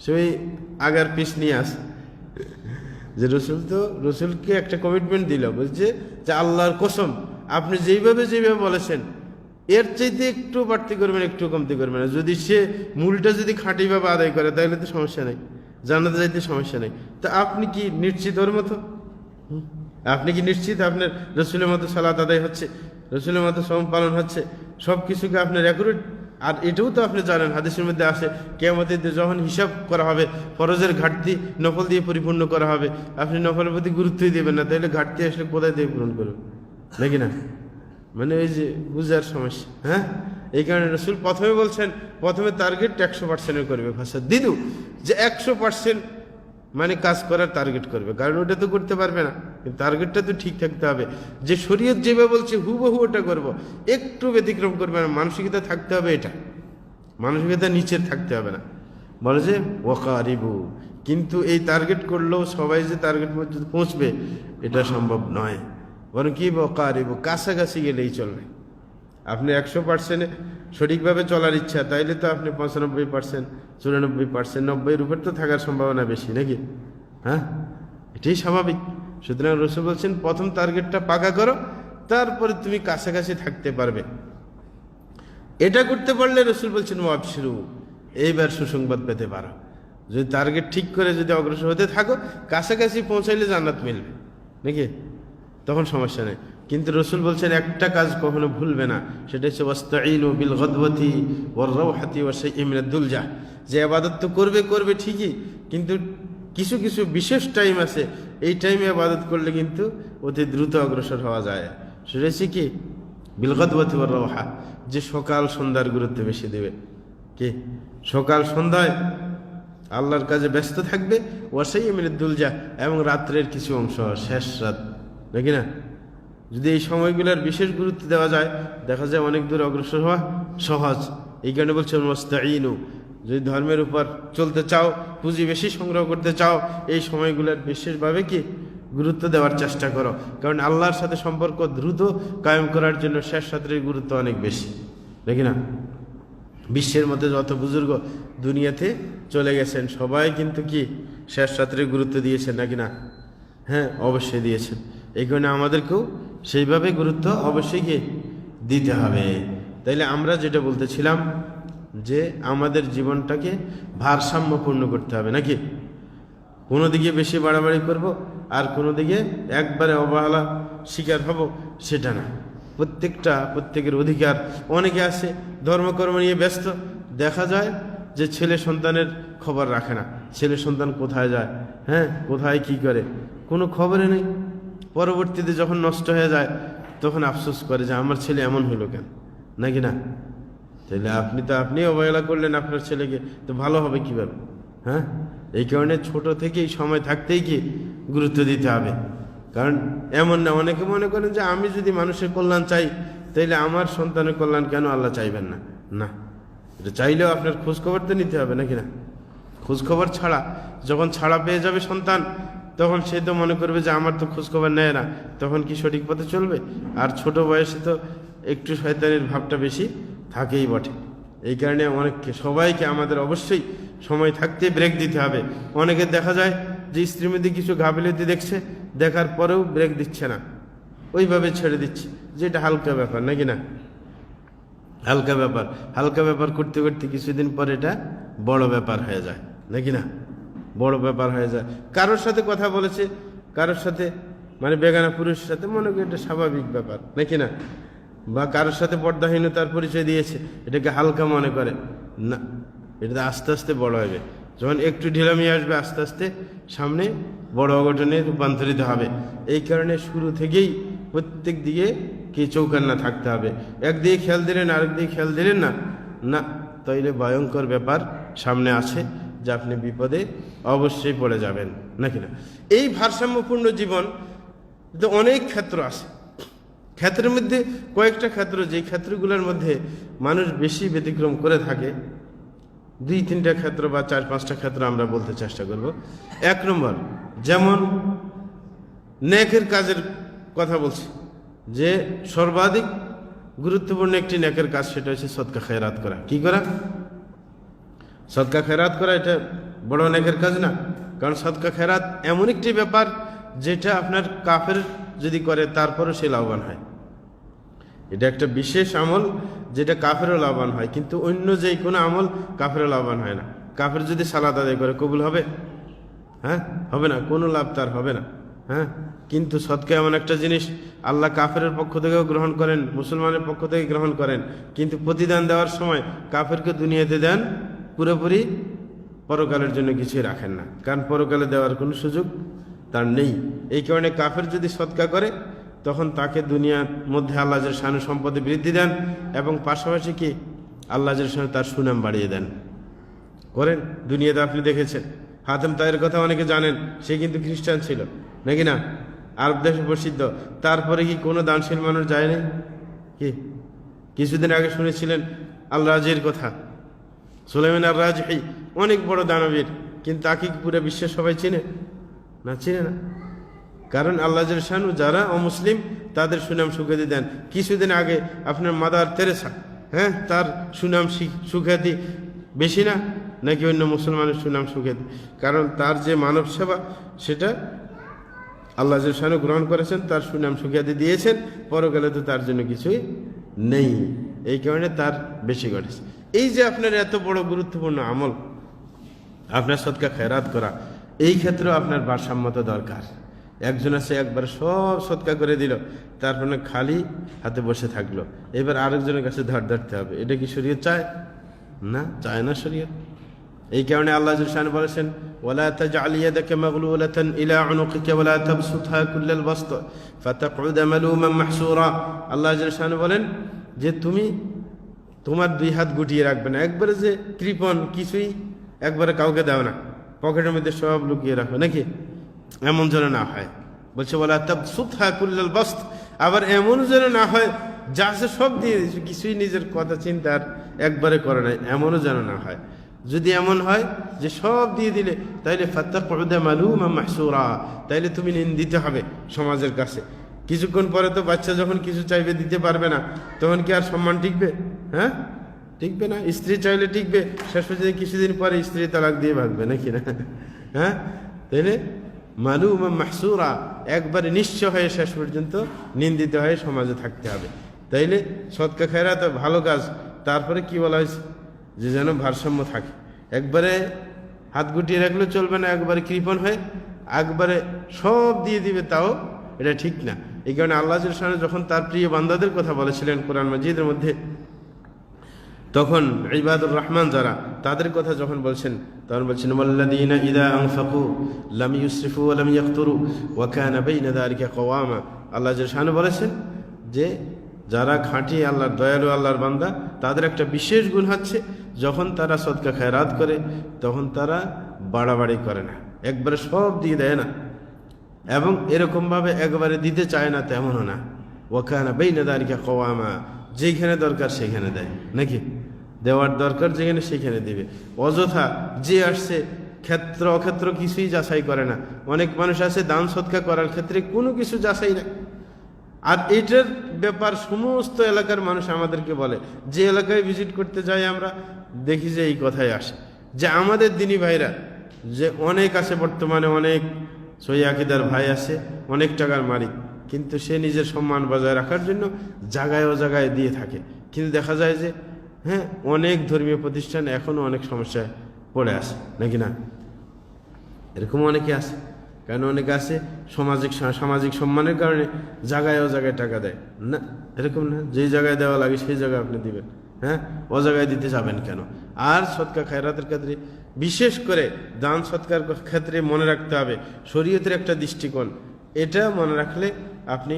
সে ওই আগার পিস নিয়ে আসে যে রসুলকে একটা কমিটমেন্ট দিল, বলছে যে আল্লাহর কসম আপনি যেভাবে বলেছেন এর চাইতে একটু বাড়তি করবেন, একটু কমতি করবেন না। যদি সে মূলটা যদি খাঁটিভাবে আদায় করে তাহলে তো সমস্যা নেই, জান্নাতে যাইতে সমস্যা নেই। তা আপনি কি নিশ্চিত ওর মতো? আপনি কি নিশ্চিত আপনার রসুলের মতো সালাত আদায় হচ্ছে, রসুলের মতো সম পালন হচ্ছে, সব কিছুকে আপনার অ্যাকুরেট? আর এটাও তো আপনি জানেন হাদিসের মধ্যে আসে কিয়ামতের দিনে যখন হিসাব করা হবে ফরজের ঘাটতি নফল দিয়ে পরিপূর্ণ করা হবে, আপনি নফলের প্রতি গুরুত্বই দেবেন না, তাহলে ঘাটতি আসলে কোথায় দিয়ে পূরণ করবেন, নাকি না? মানে ওই যে বুঝার সমস্যা। হ্যাঁ, এই কারণে রাসূল প্রথমে বলছেন প্রথমে টার্গেট 100% করবে, ভাষা দিদু যে 100% মানে কাজ করার টার্গেট করবে, কারণ ওটা তো করতে পারবে না, কিন্তু টার্গেটটা তো ঠিক থাকতে হবে যে শরীয়ত যেভাবে বলছে হুবহু ওটা করব, একটু ব্যতিক্রম করবে না। মানসিকতা থাকতে হবে, এটা মানসিকতা নিচের থাকতে হবে না। বলে যে ওয়াকারিবু, কিন্তু এই টার্গেট করলেও সবাই যে টার্গেট পর্যন্ত পৌঁছবে এটা সম্ভব নয়, বরং কি ওয়াকারিবু কাছাকাছি গেলেই চলবে। আপনি 100% সঠিকভাবে চলার ইচ্ছা, তাইলে তো আপনি 95%, 94%, 90-এর উপর তো থাকার সম্ভাবনা বেশি, নাকি? হ্যাঁ, এটাই স্বাভাবিক। সুতরাং রাসূল বলছেন প্রথম টার্গেটটা পাকা করো, তারপরে তুমি কাছাকাছি থাকতে পারবে। এটা করতে পারলে রাসূল বলছেন ওয়াবশিরু, এইবার সুসংবাদ পেতে পারো। যদি টার্গেট ঠিক করে যদি অগ্রসর হতে থাকো, কাছাকাছি পৌঁছাইলে জান্নাত মিলবে, নাকি? তখন সমস্যা নেই। কিন্তু রাসূল বলছেন একটা কাজ কখনো ভুলবে না, সেটা হচ্ছে ওয়াস্তাঈনু বিল গাদওয়াতি ওয়ার রাওহাতি ওয়া শাইইন মিনাদ দুলজা, যে ইবাদত তো করবে ঠিকই, কিন্তু কিছু কিছু বিশেষ টাইম আছে, এই টাইমে ইবাদত করলে কিন্তু অতি দ্রুত অগ্রসর হওয়া যায়। সেটা হচ্ছে কি বিল গাদওয়াতি ওয়ার রাওহা, যে সকাল সন্ধ্যার গুরুত্ব বেশি দেবে, কি সকাল সন্ধ্যায় আল্লাহর কাজে ব্যস্ত থাকবে, ওয়া শাইইন মিনাদ দুলজা, এবং রাত্রের কিছু অংশ, শেষ রাত, নাকি না? যদি এই সময়গুলোর বিশেষ গুরুত্ব দেওয়া যায়, দেখা যায় অনেক দূর অগ্রসর হওয়া সহজ। এই কারণে বলছে ওয়াস্তাঈনু, যদি ধর্মের উপর চলতে চাও, পুঁজি বেশি সংগ্রহ করতে চাও, এই সময়গুলোর বিশেষভাবে কি গুরুত্ব দেওয়ার চেষ্টা করো, কারণ আল্লাহর সাথে সম্পর্ক দ্রুত কায়েম করার জন্য শেষ রাত্রের গুরুত্ব অনেক বেশি, নাকি না? বিশ্বের মধ্যে যত বুজুর্গ দুনিয়াতে চলে গেছেন সবাই কিন্তু কি শেষ রাত্রের গুরুত্ব দিয়েছেন, নাকি না? হ্যাঁ, অবশ্যই দিয়েছেন। এই কারণে আমাদেরকেও সেইভাবে গুরুত্ব অবশ্যই কি দিতে হবে। তাইলে আমরা যেটা বলতেছিলাম যে আমাদের জীবনটাকে ভারসাম্যপূর্ণ করতে হবে, নাকি? কোনো দিকে বেশি বাড়াবাড়ি করব আর কোনো দিকে একবারে অবহেলা শিকার হব, সেটা না। প্রত্যেকের অধিকার। অনেকে আছে ধর্মকর্ম নিয়ে ব্যস্ত, দেখা যায় যে ছেলে সন্তানের খবর রাখে না, ছেলে সন্তান কোথায় যায়, হ্যাঁ কোথায় কি করে কোনো খবরে নেই। পরবর্তীতে যখন নষ্ট হয়ে যায় তখন আফসোস করে যে আমার ছেলে এমন হইল কেন, নাকি না? তাহলে আপনি অবহেলা করলেন আপনার ছেলেকে, তো ভালো হবে কিভাবে? হ্যাঁ, এই কারণে ছোট থেকেই সময় থাকতেই কি গুরুত্ব দিতে হবে। কারণ এমন না, অনেকে মনে করেন যে আমি যদি মানুষের কল্যাণ চাই তাইলে আমার সন্তানের কল্যাণ কেন আল্লাহ চাইবেন না? না, এটা চাইলেও আপনার খোঁজখবর তো নিতে হবে, নাকি না? খোঁজখবর ছাড়া যখন ছাড়া পেয়ে যাবে সন্তান, তখন সে তো মনে করবে যে আমার তো খোঁজখবর নেয় না, তখন কি সঠিক পথে চলবে? আর ছোট বয়সে তো একটু শয়তানের ভাবটা বেশি থাকেই বটে। এই কারণে সবাইকে আমাদের অবশ্যই সময় থাকতে ব্রেক দিতে হবে। অনেকে দেখা যায় যে স্ত্রীর মধ্যে কিছু গাফিলতি দেখছে, দেখার পরেও ব্রেক দিচ্ছে না, ওইভাবে ছেড়ে দিচ্ছে, যেটা হালকা ব্যাপার, নাকি না? হালকা ব্যাপার করতে করতে কিছুদিন পর এটা বড় ব্যাপার হয়ে যায়, নাকি না? বড় ব্যাপার হয়ে যায়। কারোর সাথে কথা বলেছে, কারোর সাথে মানে বেগানা পুরুষের সাথে, মনে করি এটা স্বাভাবিক ব্যাপার, নাকি না? বা কারোর সাথে পর্দাহীনতার পরিচয় দিয়েছে, এটাকে হালকা মনে করে না, এটা আস্তে আস্তে বড় হবে। যখন একটু ঢিলামি আসবে আস্তে আস্তে সামনে বড় অঘটনে রূপান্তরিত হবে। এই কারণে শুরু থেকেই প্রত্যেক দিকে কি চৌকান্না থাকতে হবে। একদিকে খেয়াল দিলেন আরেক দিকে খেয়াল দিলেন না, না তাইলে ভয়ঙ্কর ব্যাপার সামনে আছে, যে আপনি বিপদে অবশ্যই পড়ে যাবেন, নাকি না? এই ভারসাম্যপূর্ণ জীবন তো অনেক ক্ষেত্র আছে। ক্ষেত্রের মধ্যে কয়েকটা ক্ষেত্র, যেই ক্ষেত্রগুলোর মধ্যে মানুষ বেশি ব্যতিক্রম করে থাকে, 2-3টা ক্ষেত্র বা 4-5টা ক্ষেত্র আমরা বলতে চেষ্টা করব। 1 নম্বর, যেমন নেকের কাজের কথা বলছি, যে সর্বাধিক গুরুত্বপূর্ণ একটি নেকের কাজ, সেটা হচ্ছে সদকা খেরাত করা। কি করা? সদকা খেরাত করা। এটা বড় নেকের কাজ না? কারণ সদকা খেরাত এমন একটি ব্যাপার যেটা আপনার কাফের যদি করে তারপরও সে লাভবান হয়। এটা একটা বিশেষ আমল যেটা কাফেরও লাভবান হয়, কিন্তু অন্য যে কোনো আমল কাফেরও লাভবান হয় না। কাফের যদি সালাত আদায় করে কবুল হবে? হ্যাঁ, হবে না, কোনো লাভ তার হবে না। হ্যাঁ, কিন্তু সদকা এমন একটা জিনিস, আল্লাহ কাফেরের পক্ষ থেকেও গ্রহণ করেন, মুসলমানের পক্ষ থেকে গ্রহণ করেন, কিন্তু প্রতিদান দেওয়ার সময় কাফেরকে দুনিয়াতে দেন পুরোপুরি, পরকালের জন্য কিছুই রাখেন না, কারণ পরকালে দেওয়ার কোনো সুযোগ তার নেই। এই কারণে কাফের যদি সদকা করে তখন তাকে দুনিয়ার মধ্যে আল্লাহ জের শান সম্পদে বৃদ্ধি দেন, এবং পাশাপাশি কি আল্লাহ জের শান তার সুনাম বাড়িয়ে দেন। করেন, দুনিয়াতে আপনি দেখেছেন, হাতেম তাইয়ের কথা অনেকে জানেন, সে কিন্তু খ্রিস্টান ছিল, নাকি না? আরব দেশে প্রসিদ্ধ। তারপরে কি কোনো দানশীল মানুষ যায়নি? কি কিছুদিন আগে শুনেছিলেন আল রাজির কথা, সুলাইমান আর রাজি, অনেক বড় দানবীর, কিন্তু তাকে কি পুরো বিশ্বের সবাই চিনে না? চিনে না। কারণ আল্লাহ শানু যারা অমুসলিম তাদের সুনাম সুখ্যাতি দেন। কিছুদিন আগে আপনার মাদার তেরেসা, হ্যাঁ, তার সুনাম সুখ্যাতি বেশি না নাকি অন্য মুসলমানের সুনাম সুখ্যাতি? কারণ তার যে মানব সেবা সেটা আল্লাহ শানু গ্রহণ করেছেন, তার সুনাম সুখ্যাতি দিয়েছেন, পরকালে তো তার জন্য কিছুই নেই। এই কারণে তার বেশি ঘটেছে। এই যে আপনার এত বড় গুরুত্বপূর্ণ আমল আপনার সদকা খেরাত করা, এই ক্ষেত্রেও আপনার ভারসাম্যতা দরকার। একজন আছে একবার সব সদকা করে দিল, তারপরে খালি হাতে বসে থাকলো, এবার আরেকজনের কাছে ধার ধরতে হবে। এটা কি শরীয়ত চায়? না, চায় না শরীয়ত। এই কারণে আল্লাহ শান বলেছেন, ওয়ালা তাজআল ইয়াদাকা মাগলুলাতান ইলা উনুকিকা ওয়ালা তাবসুতহা কুল্লাল বাসত ফাতাকউদা মালুমান মাহসুরা। আল্লাহ শান বলেন যে তুমি তোমার 2 হাত গুটিয়ে রাখবে না, একবারে যে কৃপণ কিছুই একবারে কাউকে দাও না, পকেটের মধ্যে সব লুকিয়ে রাখো, নাকি? এমন যেন না হয়। বলছে ওয়ালা তাবসুতহা কুল্লাল বাসত, আবার এমন যেন না হয় যা আছে সব দিয়ে দিয়েছে, কিছুই নিজের কথা চিন্তার একবারে করে নাই, এমনও যেন না হয়। যদি এমন হয় যে সব দিয়ে দিলে, তাইলে ফাতাকউদা মালুমান মাহসুরা, তাইলে তুমি নিন্দিত হবে সমাজের কাছে। কিছুক্ষণ পরে তো বাচ্চা যখন কিছু চাইবে দিতে পারবে না, তখন কি আর সম্মান টিকবে? হ্যাঁ, টিকবে না। স্ত্রী চাইলে টিকবে, শেষ পর্যন্ত কিছুদিন পরে স্ত্রী তালাক দিয়ে ভাগবে, নাকি না? হ্যাঁ, তাইলে মালুমান মাহসুরা, একবারে নিঃস্ব হয়ে শেষ পর্যন্ত নিন্দিত হয়ে সমাজে থাকতে হবে। তাইলে সদকা খেরাত ভালো কাজ, তারপরে কি বলা হয়েছে যে যেন ভারসাম্য থাকে। একবারে হাত গুটিয়ে রাখলেও চলবে না, একবারে কৃপণ হয়ে একবারে সব দিয়ে দিবে, তাও এটা ঠিক না। এই কারণে আল্লাহ যখন তার প্রিয় বান্দাদের কথা বলেছিলেন কোরআন মাজিদের মধ্যে, তখন ইবাদুর রহমান যারা, তাদের কথা যখন বলছেন তখন বলছেন ওয়াল্লাযীনা ইযা আনফাকু লাম ইউসরিফু ওয়া লাম ইয়াকতুরু ওয়া কানা বাইনা যালিকা কওয়ামা। আল্লাহ জাল্লাহু বলেছেন যে যারা খাঁটি আল্লাহর দয়ালু আল্লাহর বান্দা, তাদের একটা বিশেষ গুণ হচ্ছে যখন তারা সদকা খায়রাত করে তখন তারা বাড়াবাড়ি করে না, একবারে সব দিয়ে দেয় না, এবং এরকমভাবে একবারে দিতে চায় না তেমনও না। ওয়া কানা বাইনা যালিকা কওয়ামা, যেখানে দরকার সেখানে দেয়, নাকি দেওয়ার দরকার যেখানে সেখানে দিবে। অযথা যে আসছে ক্ষেত্র অক্ষেত্র কিছুই যাচাই করে না। অনেক মানুষ আছে দান সদকা করার ক্ষেত্রে কোনো কিছু যাচাই না। আর এটার ব্যাপার সমস্ত এলাকার মানুষ আমাদেরকে বলে, যে এলাকায় ভিজিট করতে যাই আমরা দেখি যে এই কথাই আসে যে আমাদের দিনী ভাইরা যে অনেক আছে, বর্তমানে অনেক সহি আকীদার ভাই আছে, অনেক টাকার মালিক, কিন্তু সে নিজের সম্মান বজায় রাখার জন্য জায়গায় ও জায়গায় দিয়ে থাকে। কিন্তু দেখা যায় যে হ্যাঁ, অনেক ধর্মীয় প্রতিষ্ঠান এখনও অনেক সমস্যায় পড়ে আছে, নাকি না? এরকম অনেকে আছে, কারণ অনেকে আছে সামাজিক সম্মানের কারণে জায়গায় ও জায়গায় টাকা দেয় না। এরকম না, যেই জায়গায় দেওয়া লাগে সেই জায়গায় আপনি দিবেন, হ্যাঁ, ও জায়গায় দিতে যাবেন কেন? আর সদকা খায়রাতের ক্ষেত্রে, বিশেষ করে দান সৎকার ক্ষেত্রে মনে রাখতে হবে শরীয়তের একটা দৃষ্টিকোণ। এটা মনে রাখলে আপনি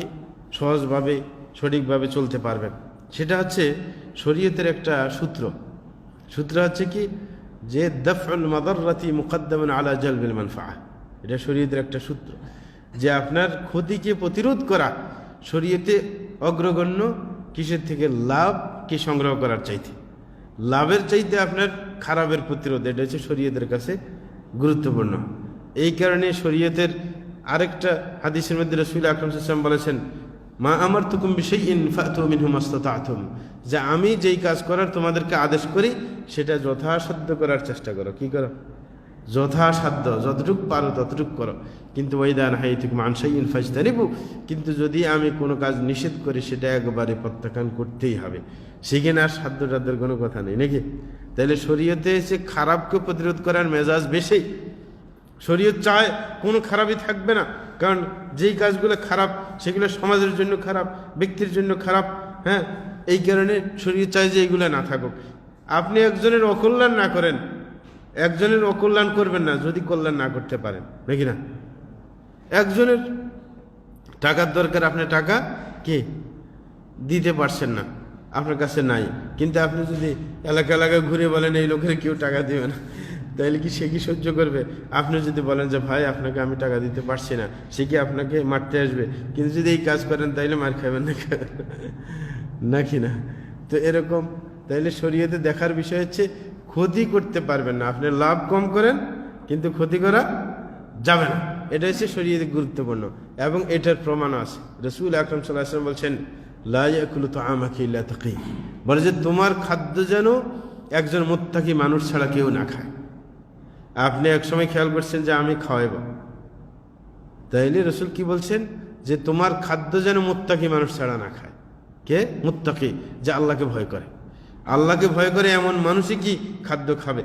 সহজভাবে সঠিকভাবে চলতে পারবেন। সেটা হচ্ছে শরীয়তের একটা সূত্র হচ্ছে কি, যে দাফউল মাদাররাতি মুকদ্দামুন আলা জালবিল মানফাআহ। এটা শরীয়তের একটা সূত্র, যে আপনার ক্ষতিকে প্রতিরোধ করা শরীয়তে অগ্রগণ্য কিসের থেকে? লাভকে সংগ্রহ করার চাইতে, লাভের চাইতে আপনার খারাপের প্রতিরোধ, এটা হচ্ছে শরীয়তের কাছে গুরুত্বপূর্ণ। এই কারণে শরীয়তের আরেকটা হাদিসের মধ্যে রাসূল আকরাম সাল্লাল্লাহু আলাইহি ওয়াসাল্লাম বলেছেন, মা আমারতুকুম বিশাইইন ফাতু মিনহু মাসতাতা'তুম, যে আমি যেই কাজ করার তোমাদেরকে আদেশ করি সেটা যথাসাধ্য করার চেষ্টা করো। কি করো? যথাসাধ্য, যতটুকু পারো ততটুকু করো। কিন্তু ওয়াইদা নাহাইতুকুম আন শাইইন ফাজতানিবু, কিন্তু যদি আমি কোনো কাজ নিষেধ করি সেটা একবারে প্রত্যাখ্যান করতেই হবে। সেখানে আর সাধ্য টাধ্যের কোনো কথা নেই, নাকি? তাইলে শরীয়তে এসে খারাপকে প্রতিরোধ করার মেজাজ বেশি। শরীয়ত চায় কোনো খারাপই থাকবে না, কারণ যেই কাজগুলো খারাপ সেগুলো সমাজের জন্য খারাপ, ব্যক্তির জন্য খারাপ। হ্যাঁ, এই কারণে শরীয়ত চায় যে এইগুলো না থাকুক। আপনি একজনের অকল্যাণ না করেন, একজনের অকল্যাণ করবেন না যদি কল্যাণ না করতে পারেন, নাকি না? একজনের টাকার দরকার, আপনি টাকা কি দিতে পারছেন না, আপনার কাছে নাই, কিন্তু আপনি যদি এলাকা ঘুরে বলেন এই লোকের কেউ টাকা দিবে না, তাইলে কি সে কি সহ্য করবে? আপনি যদি বলেন যে ভাই আপনাকে আমি টাকা দিতে পারছি না, সে কি আপনাকে মারতে আসবে? কিন্তু যদি এই কাজ করেন তাইলে মার খাবেন না, নাকি না? তো এরকম, তাইলে শরীয়তে দেখার বিষয় হচ্ছে ক্ষতি করতে পারবেন না, আপনি লাভ কম করেন কিন্তু ক্ষতি করা যাবে না। এটা হচ্ছে শরীয়তে গুরুত্বপূর্ণ, এবং এটার প্রমাণ আছে। রাসূল আকরাম সাল্লাল্লাহু আলাইহি ওয়াসাল্লাম বলছেন, লা ইয়াকুলু তাআমাকা ইল্লা তাকী, বলে যে তোমার খাদ্য যেন একজন মুত্তাকি মানুষ ছাড়া কেউ না খায়। আপনি একসময় খেয়াল করছেন যে আমি খাওয়াইব, তাইলে রাসূল কি বলছেন? যে তোমার খাদ্য যেন মুত্তাকি মানুষ ছাড়া না খায়। কে মুত্তাকি? যে আল্লাহকে ভয় করে। আল্লাহকে ভয় করে এমন মানুষই কি খাদ্য খাবে?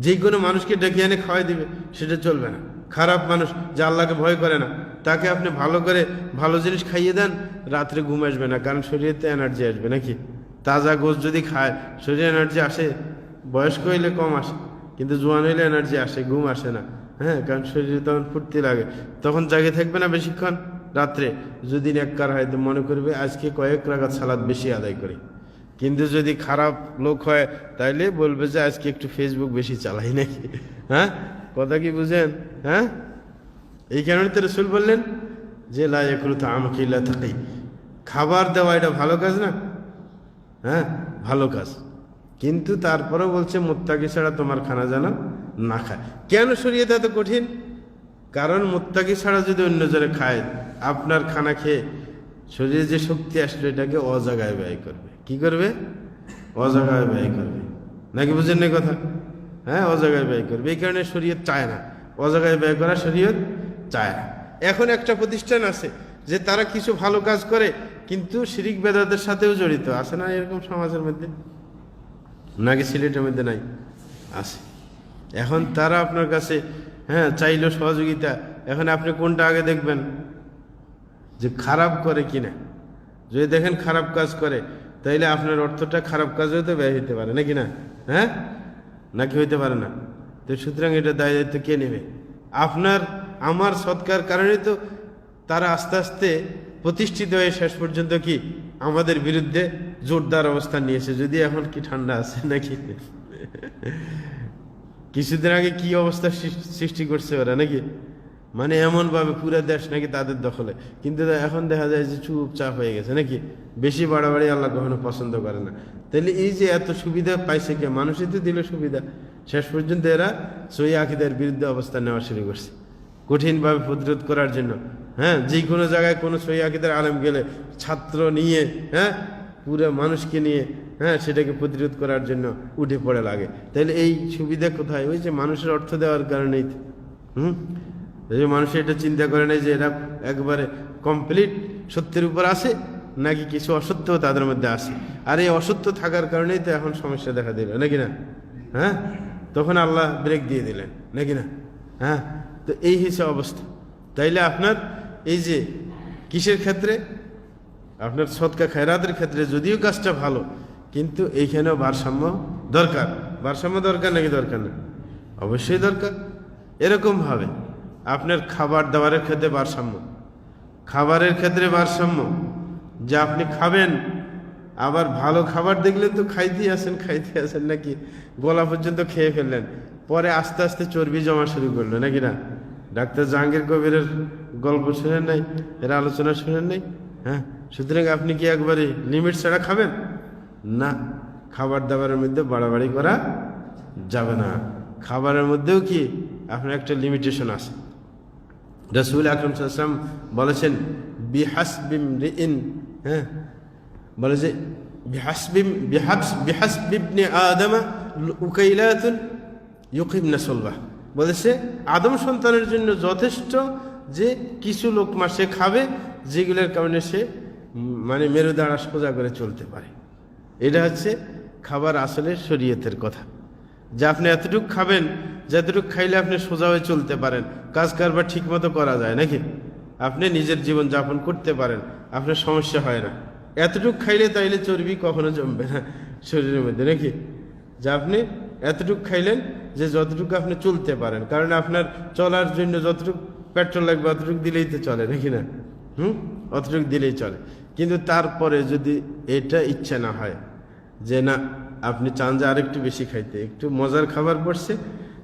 যে কোনো মানুষকে ডেকে এনে খাওয়াই দিবে সেটা চলবে না। খারাপ মানুষ যে আল্লাহকে ভয় করে না, তাকে আপনি ভালো করে ভালো জিনিস খাইয়ে দেন, রাত্রে ঘুম আসবে না, কারণ শরীরে এনার্জি আসবে, নাকি? তাজা গোশত যদি খায় শরীরে এনার্জি আসে, বয়স্ক হইলে কম আসে, কিন্তু জোয়ান হইলে এনার্জি আসে, ঘুম আসে না। হ্যাঁ, কারণ শরীরে তখন ফুর্তি লাগে, তখন জাগে থাকবে না বেশিক্ষণ। রাত্রে যদি নেককার হয় তো মনে করবে আজকে কয়েক রাকাত সালাত বেশি আদায় করি, কিন্তু যদি খারাপ লোক হয় তাইলে বলবে যে আজকে একটু ফেসবুক বেশি চালাই নাকি। হ্যাঁ, কথা কি বুঝেন? হ্যাঁ, এই কারণে তো রাসূল বললেন যে লা ইয়াকুলু তাআমাকা ইল্লা তাকী, খাবার দেওয়া এটা ভালো কাজ না? হ্যাঁ, ভালো কাজ, কিন্তু তারপরেও বলছে মুত্তাকি ছাড়া তোমার খানা যেন না খায়। কেন শরীয়ত এত কঠিন? কারণ মুত্তাকি ছাড়া যদি অন্য জনে খায়, আপনার খানা খেয়ে শরীরে যে শক্তি আসলো এটাকে অজাগায় ব্যয় করবে। কি করবে? অজাগায় ব্যয় করবে, নাকি বুঝেন না কথা? হ্যাঁ, অজাগায় ব্যয় করবে। এই কারণে শরীয়ত চায় না, অজাগায় ব্যয় করা শরীয়ত চায় না। এখন একটা প্রতিষ্ঠান আছে যে তারা কিছু ভালো কাজ করে কিন্তু শিরিক বেদাতের সাথেও জড়িত আছে, না এরকম সমাজের মধ্যে? নাকি সিলেটের মধ্যে নাই? আছে। এখন তারা আপনার কাছে হ্যাঁ চাইলো সহযোগিতা, এখন আপনি কোনটা আগে দেখবেন যে খারাপ করে কিনা? যদি দেখেন খারাপ কাজ করে, তাইলে আপনার অর্থটা খারাপ কাজেও তো ব্যয় হইতে পারে নাকি না? হ্যাঁ, নাকি হইতে পারে না? তো সুতরাং এটা দায় দায়িত্ব কে নেবে? আপনার আমার সৎকার কারণে তো তারা আস্তে আস্তে প্রতিষ্ঠিত হয়ে শেষ পর্যন্ত কি আমাদের বিরুদ্ধে জোরদার অবস্থান নিয়েছে। যদি এখন কি ঠান্ডা আছে নাকি? কিছুদিন আগে কি অবস্থা সৃষ্টি করছে ওরা নাকি, মানে এমনভাবে পুরো দেশ নাকি তাদের দখলে। কিন্তু এখন দেখা যায় যে চুপচাপ হয়ে গেছে নাকি, বেশি বাড়াবাড়ি আল্লাহ কখনো পছন্দ করে না। তাহলে এই যে এত সুবিধা পাইছে কে? মানুষই তো দিল সুবিধা। শেষ পর্যন্ত এরা সহি আকীদার বিরুদ্ধে অবস্থান নেওয়া শুরু করছে কঠিনভাবে প্রতিরোধ করার জন্য। হ্যাঁ, যে কোনো জায়গায় কোনো সহি আকীদার আলেম গেলে ছাত্র নিয়ে, হ্যাঁ পুরো মানুষকে নিয়ে, হ্যাঁ সেটাকে প্রতিরোধ করার জন্য উঠে পড়ে লাগে। তাহলে এই সুবিধা কোথায়? ওই যে মানুষের অর্থ দেওয়ার কারণেই। এই যে মানুষ এটা চিন্তা করে নাই যে এরা একবারে কমপ্লিট সত্যের উপর আসে নাকি কিছু অসত্য তাদের মধ্যে আসে। আর এই অসত্য থাকার কারণেই তো এখন সমস্যা দেখা দিল নাকি না? হ্যাঁ, তখন আল্লাহ ব্রেক দিয়ে দিলেন নাকি না? হ্যাঁ, তো এই হিসেবে অবস্থা। তাইলে আপনার এই যে কিসের ক্ষেত্রে, আপনার সদকা খায়রাতের ক্ষেত্রে যদিও কাজটা ভালো, কিন্তু এইখানেও ভারসাম্য দরকার। ভারসাম্য দরকার নাকি দরকার না? অবশ্যই দরকার। এরকমভাবে আপনার খাবার দাবারের ক্ষেত্রে ভারসাম্য, খাবারের ক্ষেত্রে ভারসাম্য, যে আপনি খাবেন, আবার ভালো খাবার দেখলেন তো খাইতে আছেন নাকি গলা পর্যন্ত খেয়ে ফেললেন, পরে আস্তে আস্তে চর্বি জমা শুরু করলো নাকি না? ডাক্তার জাহাঙ্গীর কবিরের গল্প শুনেন নাই, এর আলোচনা শুনেন নাই? হ্যাঁ, সুতরাং আপনি কি একবারে লিমিট ছাড়া খাবেন না? খাবার দাবারের মধ্যে বাড়াবাড়ি করা যাবে না। খাবারের মধ্যেও কি আপনার একটা লিমিটেশন আছে। রাসূল আকরাম সাল্লাল্লাহু আলাইহি ওয়াসাল্লাম বলেছেন বিহাসবিমরিইন, হ্যাঁ বলে যে বিহাসবিবনি আদম উকাইলাতুন ইউকিমনা সুলবাহ, বলেছে আদম সন্তানের জন্য যথেষ্ট যে কিছু লোকমা সে খাবে যেগুলোর কারণে সে মানে মেরুদাঁড়া সোজা করে চলতে পারে। এটা হচ্ছে খাবার আসলে শরীয়তের কথা, যে আপনি এতটুকু খাবেন যতটুকু খাইলে আপনি সোজা হয়ে চলতে পারেন, কাজ কারবার ঠিক মতো করা যায় নাকি, আপনি নিজের জীবন যাপন করতে পারেন, আপনার সমস্যা হয় না। এতটুকু খাইলে তাইলে চর্বি কখনো জমবে না শরীরের মধ্যে নাকি, যে আপনি এতটুকু খাইলেন যে যতটুকু আপনি চলতে পারেন, কারণ আপনার চলার জন্য যতটুকু পেট্রোল লাগবে অতটুকু দিলেই তো চলে নাকি না? অতটুকু দিলেই চলে। কিন্তু তারপরে যদি এটা ইচ্ছা না হয় যে না আপনি চান যে আরেকটু বেশি খাইতে, একটু মজার খাবার পড়ছে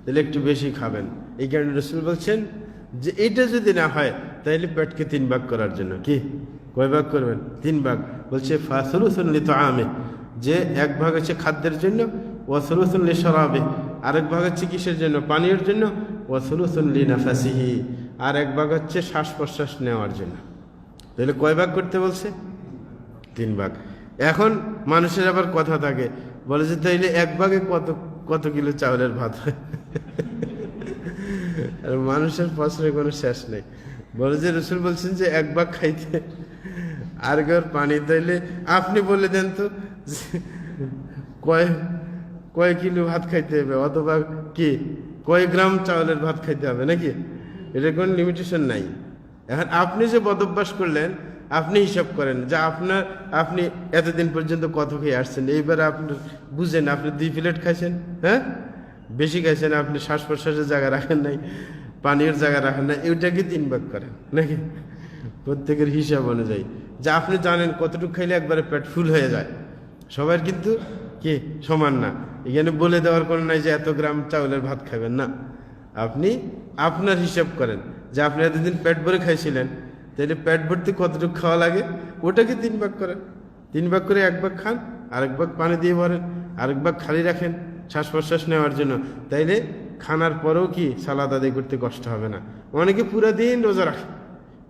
তাহলে একটু বেশি খাবেন, এই কারণে রাসূল বলছেন যে এটা যদি না হয় তাহলে পেটকে 3 ভাগ করার জন্য, কি কয় ভাগ করবেন? 3 ভাগ। বলছে ফাসুলুসুন লিতাআমি, যে 1 ভাগ হচ্ছে খাদ্যের জন্য, ওয়াসুলুসুন লিশরাবি, আরেক ভাগ হচ্ছে কিসের জন্য? পানীয়ের জন্য, ওয়াসুলুসুন লিনাফাসিহি, আর 1 ভাগ হচ্ছে শ্বাস প্রশ্বাস নেওয়ার জন্য। তাহলে কয় ভাগ করতে বলছে? 3 ভাগ। এখন মানুষের আবার কথা থাকে, বলে যে তাইলে 1 ভাগে কত কিলো চাউলের ভাত হয়? আর মানুষের প্রশ্নের কোনো শেষ নেই। বলে যে রাসূল বলছেন যে 1 ভাগ খাইতে আর ঘর পানি, তাইলে আপনি বলে দেন তো কয় কিলো ভাত খাইতে হবে, অথবা কি কয় গ্রাম চাউলের ভাত খাইতে হবে নাকি? এটা কোনো লিমিটেশন নাই। এখন আপনি যে বদভ্যাস করলেন, আপনি হিসাব করেন যে আপনি এতদিন পর্যন্ত কত খেয়ে আসছেন, এইবার আপনি বুঝেন আপনি 2 প্লেট খাইছেন, হ্যাঁ বেশি খাইছেন, আপনি শ্বাস প্রশ্বাসের জায়গা রাখেন নাই, পানির জায়গা রাখেন নাই, ওইটাকে 3 ভাগ করেন নাকি প্রত্যেকের হিসাব অনুযায়ী, যে আপনি জানেন কতটুকু খাইলে একবারে পেট ফুল হয়ে যায়। সবার কিন্তু কি সমান না, এখানে বলে দেওয়ার কোনো নাই যে এত গ্রাম চাউলের ভাত খাবেন না। আপনি আপনার হিসাব করেন যে আপনি এতদিন পেট ভরে খাইছিলেন, তাহলে পেট ভর্তি কতটুকু খাওয়া লাগে ওটাকে 3 ভাগ করেন। 3 ভাগ করে 1 ভাগ খান, আরেক ভাগ পানি দিয়ে ভরেন, আরেক ভাগ খালি রাখেন শ্বাস প্রশ্বাস নেওয়ার জন্য। তাইলে খানার পরেও কি সালাদ আদায় করতে কষ্ট হবে না। অনেকে পুরা দিন রোজা রাখে,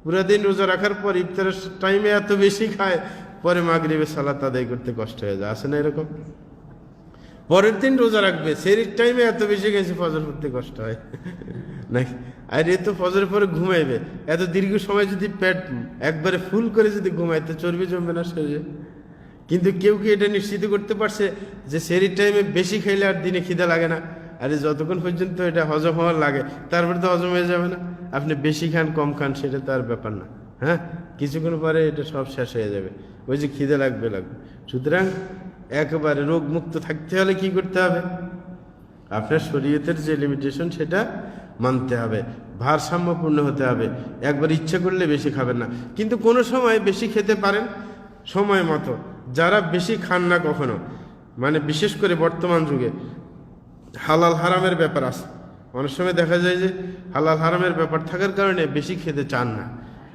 পুরা দিন রোজা রাখার পর ইফতারের টাইমে এত বেশি খায়, পরে মাগরিবে সালাত আদায় করতে কষ্ট হয়ে যায়, আছে না এরকম? পরের দিন রোজা রাখবে, সেরির টাইমে এত বেশি গেছে ফজর পড়তে কষ্ট হয় নাকি? আর এ তো ফজরের পরে ঘুমাইবে, এত দীর্ঘ সময় যদি পেট একবারে ফুল করে যদি ঘুমায় তো চর্বি জমবে না শরীরে? কিন্তু কেউ কি এটা নিশ্চিত করতে পারছে যে সেরির টাইমে বেশি খাইলে আর দিনে খিদা লাগে না? আরে যতক্ষণ পর্যন্ত এটা হজম হওয়ার লাগে তারপরে তো হজম হয়ে যাবে না। আপনি বেশি খান কম খান সেটা তো আর ব্যাপার না, হ্যাঁ, কিছুক্ষণ পরে এটা সব শেষ হয়ে যাবে। ওই যে খিদে লাগবে। সুতরাং একেবারে রোগ মুক্ত থাকতে হলে কি করতে হবে? আপনার শরীয়তের যে লিমিটেশন সেটা মানতে হবে, ভারসাম্যপূর্ণ হতে হবে। একবার ইচ্ছে করলে বেশি খাবেন না, কিন্তু কোনো সময় বেশি খেতে পারেন সময় মতো। যারা বেশি খান না কখনো, মানে বিশেষ করে বর্তমান যুগে হালাল হারামের ব্যাপার আছে, অনেক সময় দেখা যায় যে হালাল হারামের ব্যাপার থাকার কারণে বেশি খেতে চান না।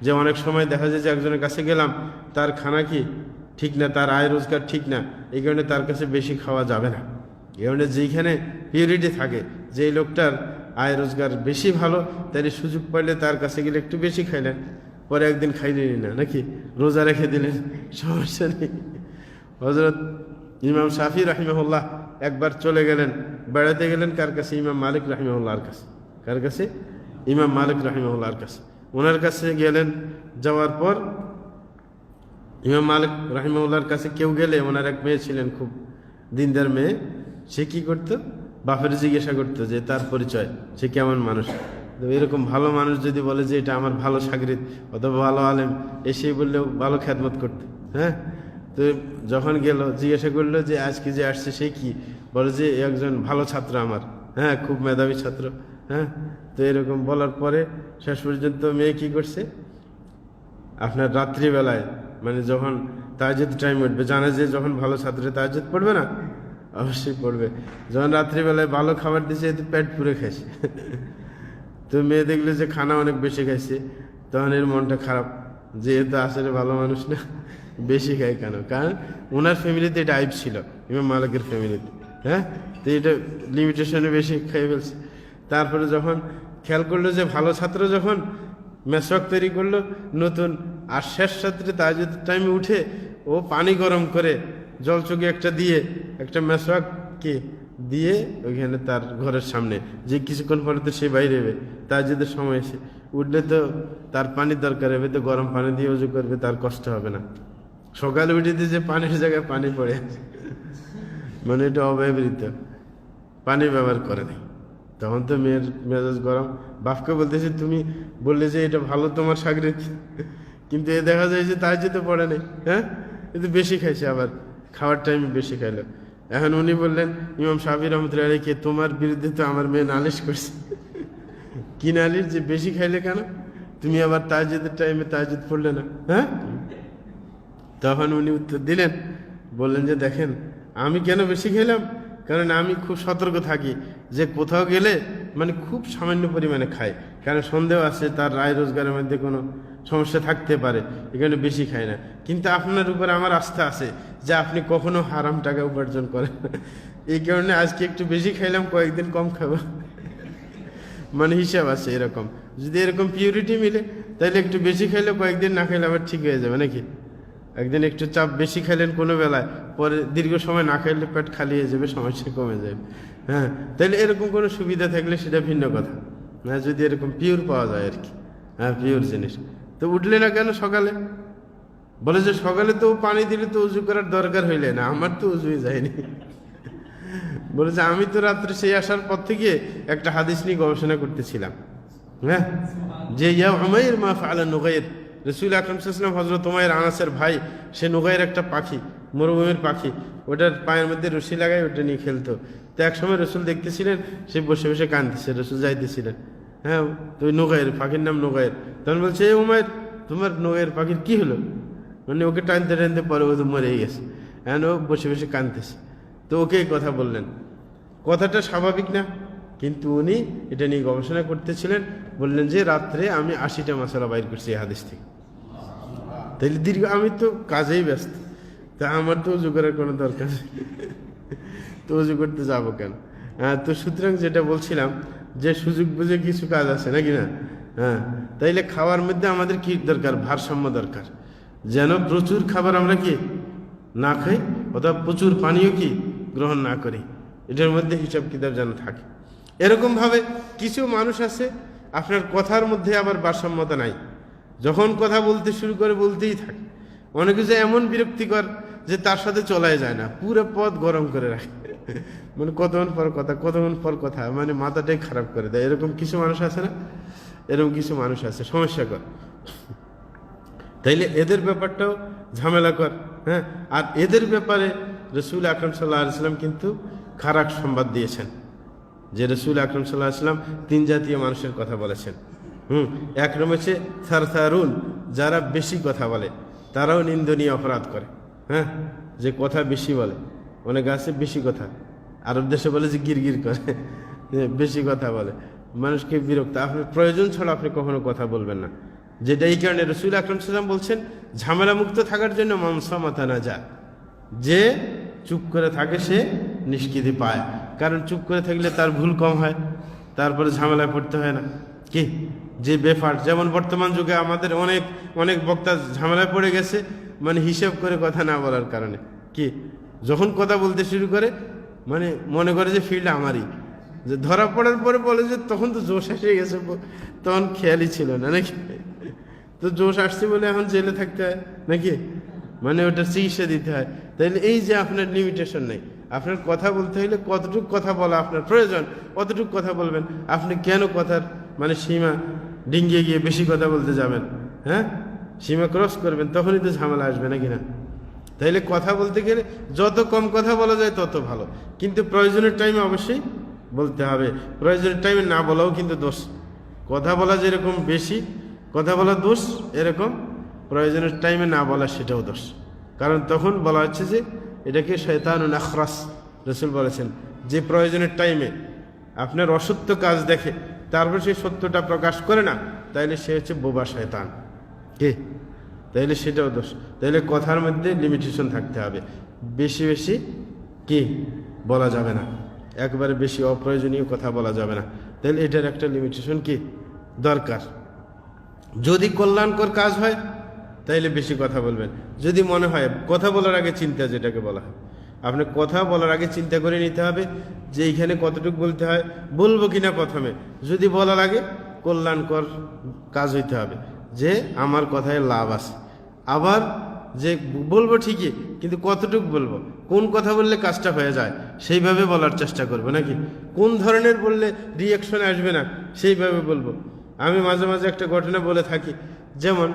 যে অনেক সময় দেখা যায় যে একজনের কাছে গেলাম, তার খানা কি ঠিক না, তার আয় রোজগার ঠিক না, এই কারণে তার কাছে বেশি খাওয়া যাবে না। এই কারণে যেইখানে পিউরিটি থাকে, যেই লোকটার আয় রোজগার বেশি ভালো, তাহলে সুযোগ পাইলে তার কাছে গেলে একটু বেশি খাইলেন, পরে একদিন খাইলেনি না, নাকি রোজা রেখে দিলেন, সমস্যা নেই। হযরত ইমাম শাফি রাহিমাহুল্লাহ একবার চলে গেলেন, বেড়াতে গেলেন কার কাছে? ইমাম মালিক রাহিমাহুল্লাহর কাছে। কার কাছে? ইমাম মালিক রাহিমাহুল্লাহর কাছে। ওনার কাছে গেলেন, যাওয়ার পর ইমাম মালিক রাহিমাহুল্লাহর কাছে কেউ গেলে, ওনার এক মেয়ে ছিলেন, খুব দিনদার মেয়ে, সে কি করতো? বাপের জিজ্ঞাসা করতো যে তার পরিচয়, সে কেমন মানুষ। তো এরকম ভালো মানুষ যদি বলে যে এটা আমার ভালো শাগরিদ অথবা ভালো আলেম, এসে বললেও ভালো খ্যাদমত করতে, হ্যাঁ। তো যখন গেল, জিজ্ঞাসা করলো যে আজকে যে আসছে সে কি? বলে যে একজন ভালো ছাত্র আমার, হ্যাঁ, খুব মেধাবী ছাত্র, হ্যাঁ। তো এরকম বলার পরে শেষ পর্যন্ত মেয়ে কি করছে? আপনার রাত্রিবেলায়, মানে যখন তাহাজ্জুদ টাইম উঠবে, জানে যে যখন ভালো ছাত্র তাহাজ্জুদ পড়বে না, অবশ্যই পড়বে, যখন রাত্রিবেলায় ভালো খাবার দিয়েছে, এতে পেট পুরে খাইছে। তো মেয়ে দেখলে যে খানা অনেক বেশি খাইছে, তখন এর মনটা খারাপ, যে এ তো আসলে ভালো মানুষ না, বেশি খায় কেন? কারণ ওনার ফ্যামিলিতে এটা আইব ছিল, ইমাম মালিকের ফ্যামিলিতে, হ্যাঁ। তো এটা লিমিটেশনে বেশি খেয়ে ফেলছে। তারপরে যখন খেয়াল করলো যে ভালো ছাত্র যখন মেসওয়াক তৈরি করলো নতুন, আর শেষ রাত্রে তাহাজ্জুদ টাইমে উঠে ও পানি গরম করে জলচৌকি একটা দিয়ে, একটা মেসওয়াককে দিয়ে ওইখানে তার ঘরের সামনে, যে কিছুক্ষণ পরে তো সে বাইরে হবে, তাহাজ্জুদের সময় এসে উঠলে তো তার পানির দরকার হবে, তো গরম পানি দিয়ে ওযু করবে, তার কষ্ট হবে না। সকালে উঠে দিয়ে যে পানির জায়গায় পানি পড়ে আছে, মানে এটা অব্যবহৃত, পানি ব্যবহার করে নাই। তখন তো মেয়ের মেজাজ গরম, বাপকে বলতেছে তুমি বললে যে এটা ভালো তোমার শাগরিদ, কিন্তু এ দেখা যায় যে তাহাজ্জুদে পড়ে নাই, হ্যাঁ, কিন্তু বেশি খাইছে, আবার খাওয়ার টাইমে বেশি খাইলো। এখন উনি বললেন ইমাম শাফি রহমতুল্লাহ আলাইহি, তোমার বিরুদ্ধে তো আমার মেয়ে নালিশ করছে। কি নালিশ? যে বেশি খাইলে কেন, তুমি আবার তাহাজ্জুদের টাইমে তাহাজ্জুদ পড়লে না, হ্যাঁ। তখন উনি উত্তর দিলেন, বললেন যে দেখেন আমি কেন বেশি খেলাম, কারণ আমি খুব সতর্ক থাকি যে কোথাও গেলে মানে খুব সামান্য পরিমাণে খাই, কারণ সন্দেহ আছে তার আয় রোজগারের মধ্যে কোনো সমস্যা থাকতে পারে, এখানে বেশি খাই না। কিন্তু আপনার উপর আমার আস্থা আছে যে আপনি কখনো হারাম টাকা উপার্জন করেন না, এই কারণে আজকে একটু বেশি খাইলাম, কয়েকদিন কম খাবো, মানে হিসাব আছে এরকম। যদি এরকম পিউরিটি মিলে তাহলে একটু বেশি খাইলে কয়েকদিন না খাইলে আবার ঠিক হয়ে যাবে, নাকি? একদিন একটু চাপ বেশি খাইলেন কোনো বেলায়, পরে দীর্ঘ সময় না খাইলে পেট খালি হয়ে যাবে, সমস্যা কমে যাবে, হ্যাঁ। তাহলে এরকম কোনো সুবিধা থাকলে সেটা ভিন্ন কথা, হ্যাঁ, যদি এরকম পিওর পাওয়া যায় আর কি, হ্যাঁ, পিওর জিনিস। তো উঠলে না কেন সকালে? বলে যে সকালে তো পানি দিলে তো উজু করার দরকার হইলে না, আমার তো উজুই যায়নি। বলে যে আমি তো রাত্রে সেই আসার পর থেকে একটা হাদিস নিয়ে গবেষণা করতেছিলাম, হ্যাঁ, যে ইয়া উমাইর মা ফাআলা নুগাইর, রাসূল আকরাম সাল্লাল্লাহু আলাইহি ওয়াসাল্লাম হযরত উমাইর আনাসের ভাই, সে নুগাইর একটা পাখি, মরুভূমির পাখি, ওটার পায়ের মধ্যে রশি লাগায় ওটা নিয়ে খেলতো। তো এক সময় রসুল দেখতেছিলেন সে বসে বসে কাঁদতেছে, রসুল যাইতেছিলেন, হ্যাঁ, তো ওই নুগাইর পাখির নাম নুগাইর। তখন বলছে এ উমাইর, তোমার নুগাইর পাখির কি হলো? মানে ওকে টানতে টানতে পরে ও তো মরে গেছে, হ্যাঁ, ও বসে বসে কাঁদতেছে। তো ওকে এই কথা বললেন, কথাটা স্বাভাবিক না, কিন্তু উনি এটা নিয়ে গবেষণা করতেছিলেন, বললেন যে রাত্রে আমি 80টা মশলা বাইর করছি এই হাদিস থেকে। তাইলে দীর্ঘ, আমি তো কাজেই ব্যস্ত, তা আমার তো উজু করার কোনো দরকার নেই, তো উজু করতে যাবো কেন? তো সুতরাং যেটা বলছিলাম যে সুযোগ বুঝে কিছু কাজ আছে, নাকি না? হ্যাঁ, তাইলে খাওয়ার মধ্যে আমাদের কি দরকার? ভারসাম্য দরকার, যেন প্রচুর খাবার আমরা কি না খাই, অথবা প্রচুর পানীয় কি গ্রহণ না করি, এটার মধ্যে হিসাব কিতাব যেন থাকে। এরকমভাবে কিছু মানুষ আছে আপনার কথার মধ্যে আবার ভারসাম্যতা নাই, যখন কথা বলতে শুরু করে বলতেই থাকে, অনেক কিছু এমন বিরক্তিকর যে তার সাথে চলাই যায় না, পুরো পথ গরম করে রাখে, মানে কতক্ষণ পর কথা, মানে মাথাটাই খারাপ করে দেয়। এরকম কিছু মানুষ আছে না? এরকম কিছু মানুষ আছে সমস্যা কর। তাইলে এদের ব্যাপারটাও ঝামেলা কর। হ্যাঁ, আর এদের ব্যাপারে রসুল আকরাম সাল্লাল্লাহু আলাইহি ওয়াসাল্লাম কিন্তু খারাপ সংবাদ দিয়েছেন, যে রসুল আকরাম সাল্লাল্লাহু আলাইহি ওয়াসাল্লাম 3 জাতীয় মানুষের কথা বলেছেন। এক নম্বর হচ্ছে সারসারুন, যারা বেশি কথা বলে, তারাও নিন্দনীয় অপরাধ করে। হ্যাঁ, যে কথা বেশি বলে, অনেক আছে বেশি কথা, আরব দেশে বলে যে গিরগির করে, বেশি কথা বলে, মানুষকে বিরক্ত। আপনি প্রয়োজন ছাড়া আপনি কখনো কথা বলবেন না, যেটা এই কারণে রসুল আকরাম সাল্লাল্লাহু আলাইহি ওয়াসাল্লাম বলছেন ঝামেলা মুক্ত থাকার জন্য মানসামাতা না যা, যে চুপ করে থাকে সে নিষ্কৃতি পায়। কারণ চুপ করে থাকলে তার ভুল কম হয়, তারপরে ঝামেলায় পড়তে হয় না। কি যে বেফাট, যেমন বর্তমান যুগে আমাদের অনেক অনেক বক্তা ঝামেলায় পড়ে গেছে, মানে হিসাব করে কথা না বলার কারণে। কি যখন কথা বলতে শুরু করে, মানে মনে করে যে ফিল্ড আমারই, যে ধরা পড়ার পরে বলে যে তখন তো জোশ এসে গেছে, তখন খেয়ালই ছিল না নাকি, তো জোশ আসছে বলে এখন জেলে থাকতে হয় নাকি, মানে ওটা চিকিৎসা দিতে হয়। তাইলে এই যে আপনার লিমিটেশন নেই, আপনার কথা বলতে হইলে কতটুকু কথা বলা আপনার প্রয়োজন কতটুকু কথা বলবেন। আপনি কেন কথার মানে সীমা ডিঙ্গিয়ে গিয়ে বেশি কথা বলতে যাবেন? হ্যাঁ, সীমা ক্রস করবেন, তখনই তো ঝামেলা আসবে নাকি না? তাইলে কথা বলতে গেলে যত কম কথা বলা যায় তত ভালো, কিন্তু প্রয়োজনের টাইমে অবশ্যই বলতে হবে। প্রয়োজনের টাইমে না বলাও কিন্তু দোষ। কথা বলা যেরকম বেশি কথা বলা দোষ, এরকম প্রয়োজনের টাইমে না বলা সেটাও দোষ। কারণ তখন বলা হচ্ছে যে এটাকে শয়তানুন আখরাস। রসুল বলেছেন যে প্রয়োজনের টাইমে আপনার অসত্য কাজ দেখে তারপর সে সত্যটা প্রকাশ করে না, তাইলে সে হচ্ছে বোবা শয়তান। কে? তাইলে সেটাও দোষ। তাইলে কথার মধ্যে লিমিটেশন থাকতে হবে, বেশি বেশি কি বলা যাবে না, একবারে বেশি অপ্রয়োজনীয় কথা বলা যাবে না। তাহলে এটার একটা লিমিটেশন কি দরকার। যদি কল্যাণকর কাজ হয় তাইলে বেশি কথা বলবেন। যদি মনে হয় কথা বলার আগে চিন্তা, যেটাকে বলা হয়, আপনি কথা বলার আগে চিন্তা করে নিতে হবে যে এইখানে কতটুকু বলতে হয়, বলবো কিনা প্রথমে। যদি বলার আগে কল্যাণকর কাজ হইতে হবে, যে আমার কথায় লাভ আছে। আবার যে বলবো ঠিকই, কিন্তু কতটুকু বলবো, কোন কথা বললে কাজটা হয়ে যায় সেইভাবে বলার চেষ্টা করবো, নাকি কোন ধরনের বললে রিয়াকশন আসবে না সেইভাবে বলবো। আমি মাঝে মাঝে একটা ঘটনা বলে থাকি, যেমন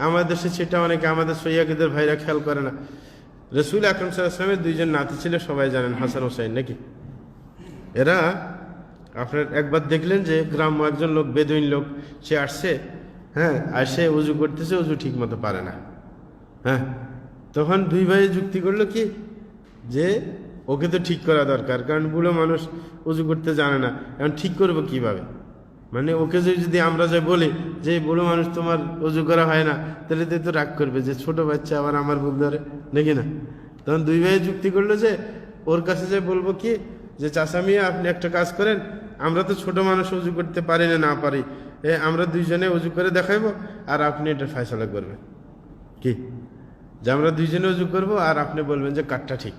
আমাদের দেশে সেটা অনেকে আমাদের সৈয়াকিদের ভাইরা খেয়াল করে না। রসুল আকরাম সাল্লাল্লাহু আলাইহি ওয়াসাল্লামের 2 জন নাতি ছিল, সবাই জানেন, হাসান হোসাইন নাকি। এরা আপনার একবার দেখলেন যে গ্রাম্য একজন লোক, বেদুইন লোক, সে আসছে, হ্যাঁ, আসে উজু করতেছে, উজু ঠিক মতো পারে না। হ্যাঁ, তখন 2 ভাই যুক্তি করলো কি, যে ওকে তো ঠিক করা দরকার, কারণ বুড়ো মানুষ উজু করতে জানে না, এখন ঠিক করবো কিভাবে। মানে ওকে যদি আমরা যাই বলি যে বুড়ো মানুষ তোমার উজু করা হয় না, তাহলে তো রাগ করবে যে ছোট বাচ্চা আবার আমার ভুল ধরে, নাকি না। তখন 2 ভাই যুক্তি করলো যে ওর কাছে যে বলবো কি, যে চাচা মিয়া আপনি একটা কাজ করেন, আমরা তো ছোট মানুষ উজু করতে পারি না পারি, আমরা 2 জনে উজু করে দেখাইবো আর আপনি এটা ফয়সালা করবেন। কি যে আমরা 2 জনে উজু করবো আর আপনি বলবেন যে কাঠটা ঠিক।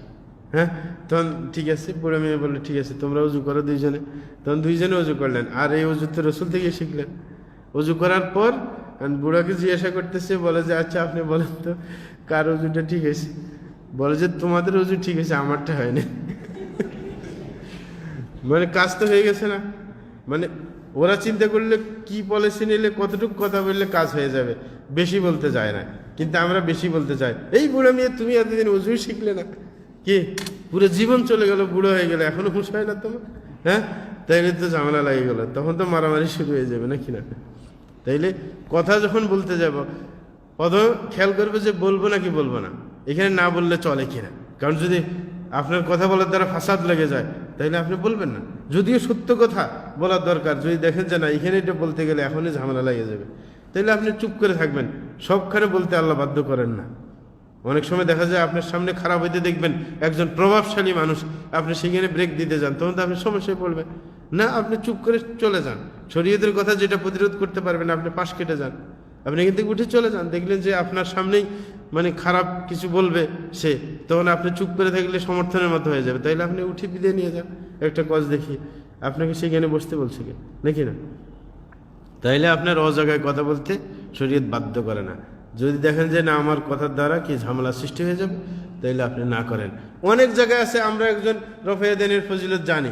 হ্যাঁ, তখন ঠিক আছে, বুড়ো মেয়ে বললো ঠিক আছে তোমরা উজু করো 2 জনে। তখন 2 জনে উজু করলেন, আর এই উজু তো রসুল থেকে শিখলেন। উজু করার পর বুড়াকে জিজ্ঞাসা করতেছে, বলে যে আচ্ছা আপনি বলেন তো কার উজুটা ঠিক আছে। বলে যে তোমাদের উজু ঠিক আছে, আমারটা হয়নি। মানে কাজ তো হয়ে গেছে না। মানে ওরা চিন্তা করলে কি পলিসি নিলে কতটুকু কথা বললে কাজ হয়ে যাবে, বেশি বলতে যায় না। কিন্তু আমরা বেশি বলতে চাই, এই বুড়ো মেয়ে তুমি এতদিন উজুই শিখলে না, কি পুরো জীবন চলে গেল, বুড়ো হয়ে গেলে এখনো হুঁশ হয় না তোমার। হ্যাঁ, তাইলে তো ঝামেলা লাগে গেল, তখন তো মারামারি শুরু হয়ে যাবে, নাকি না। তাইলে কথা যখন বলতে যাব, প্রথম খেয়াল করবে যে বলবো নাকি বলবো না, এখানে না বললে চলে কিনা। কারণ যদি আপনার কথা বলার দ্বারা ফাসাদ লেগে যায় তাইলে আপনি বলবেন না। যদিও সত্য কথা বলার দরকার, যদি দেখেন যে না এখানে এটা বলতে গেলে এখনই ঝামেলা লেগে যাবে, তাইলে আপনি চুপ করে থাকবেন। সবখানে বলতে আল্লাহ বাধ্য করেন না। অনেক সময় দেখা যায় আপনার সামনে খারাপ হইতে দেখবেন একজন প্রভাবশালী মানুষ, আপনি সেখানে ব্রেক দিতে যান, তখন তো আপনি সমস্যায় পড়বেন না। আপনি চুপ করে চলে যান, শরীয়তের কথা যেটা প্রতিরোধ করতে পারবেন আপনি পাশ কেটে যান, আপনি এখান থেকে উঠে চলে যান। দেখলেন যে আপনার সামনেই মানে খারাপ কিছু বলবে সে, তখন আপনি চুপ করে থাকলে সমর্থনের মতো হয়ে যাবে, তাইলে আপনি উঠে বিদে নিয়ে যান একটা কজ দেখিয়ে। আপনাকে সেখানে বসতে বলছে কে, নাকি না। তাইলে আপনার অজায়গায় কথা বলতে শরীয়ত বাধ্য করে না। যদি দেখেন যে না আমার কথার দ্বারা কি ঝামেলা সৃষ্টি হয়ে যাবে, তাইলে আপনি না করেন। অনেক জায়গায় আছে আমরা একজন রফে দেনের ফজিলত জানি,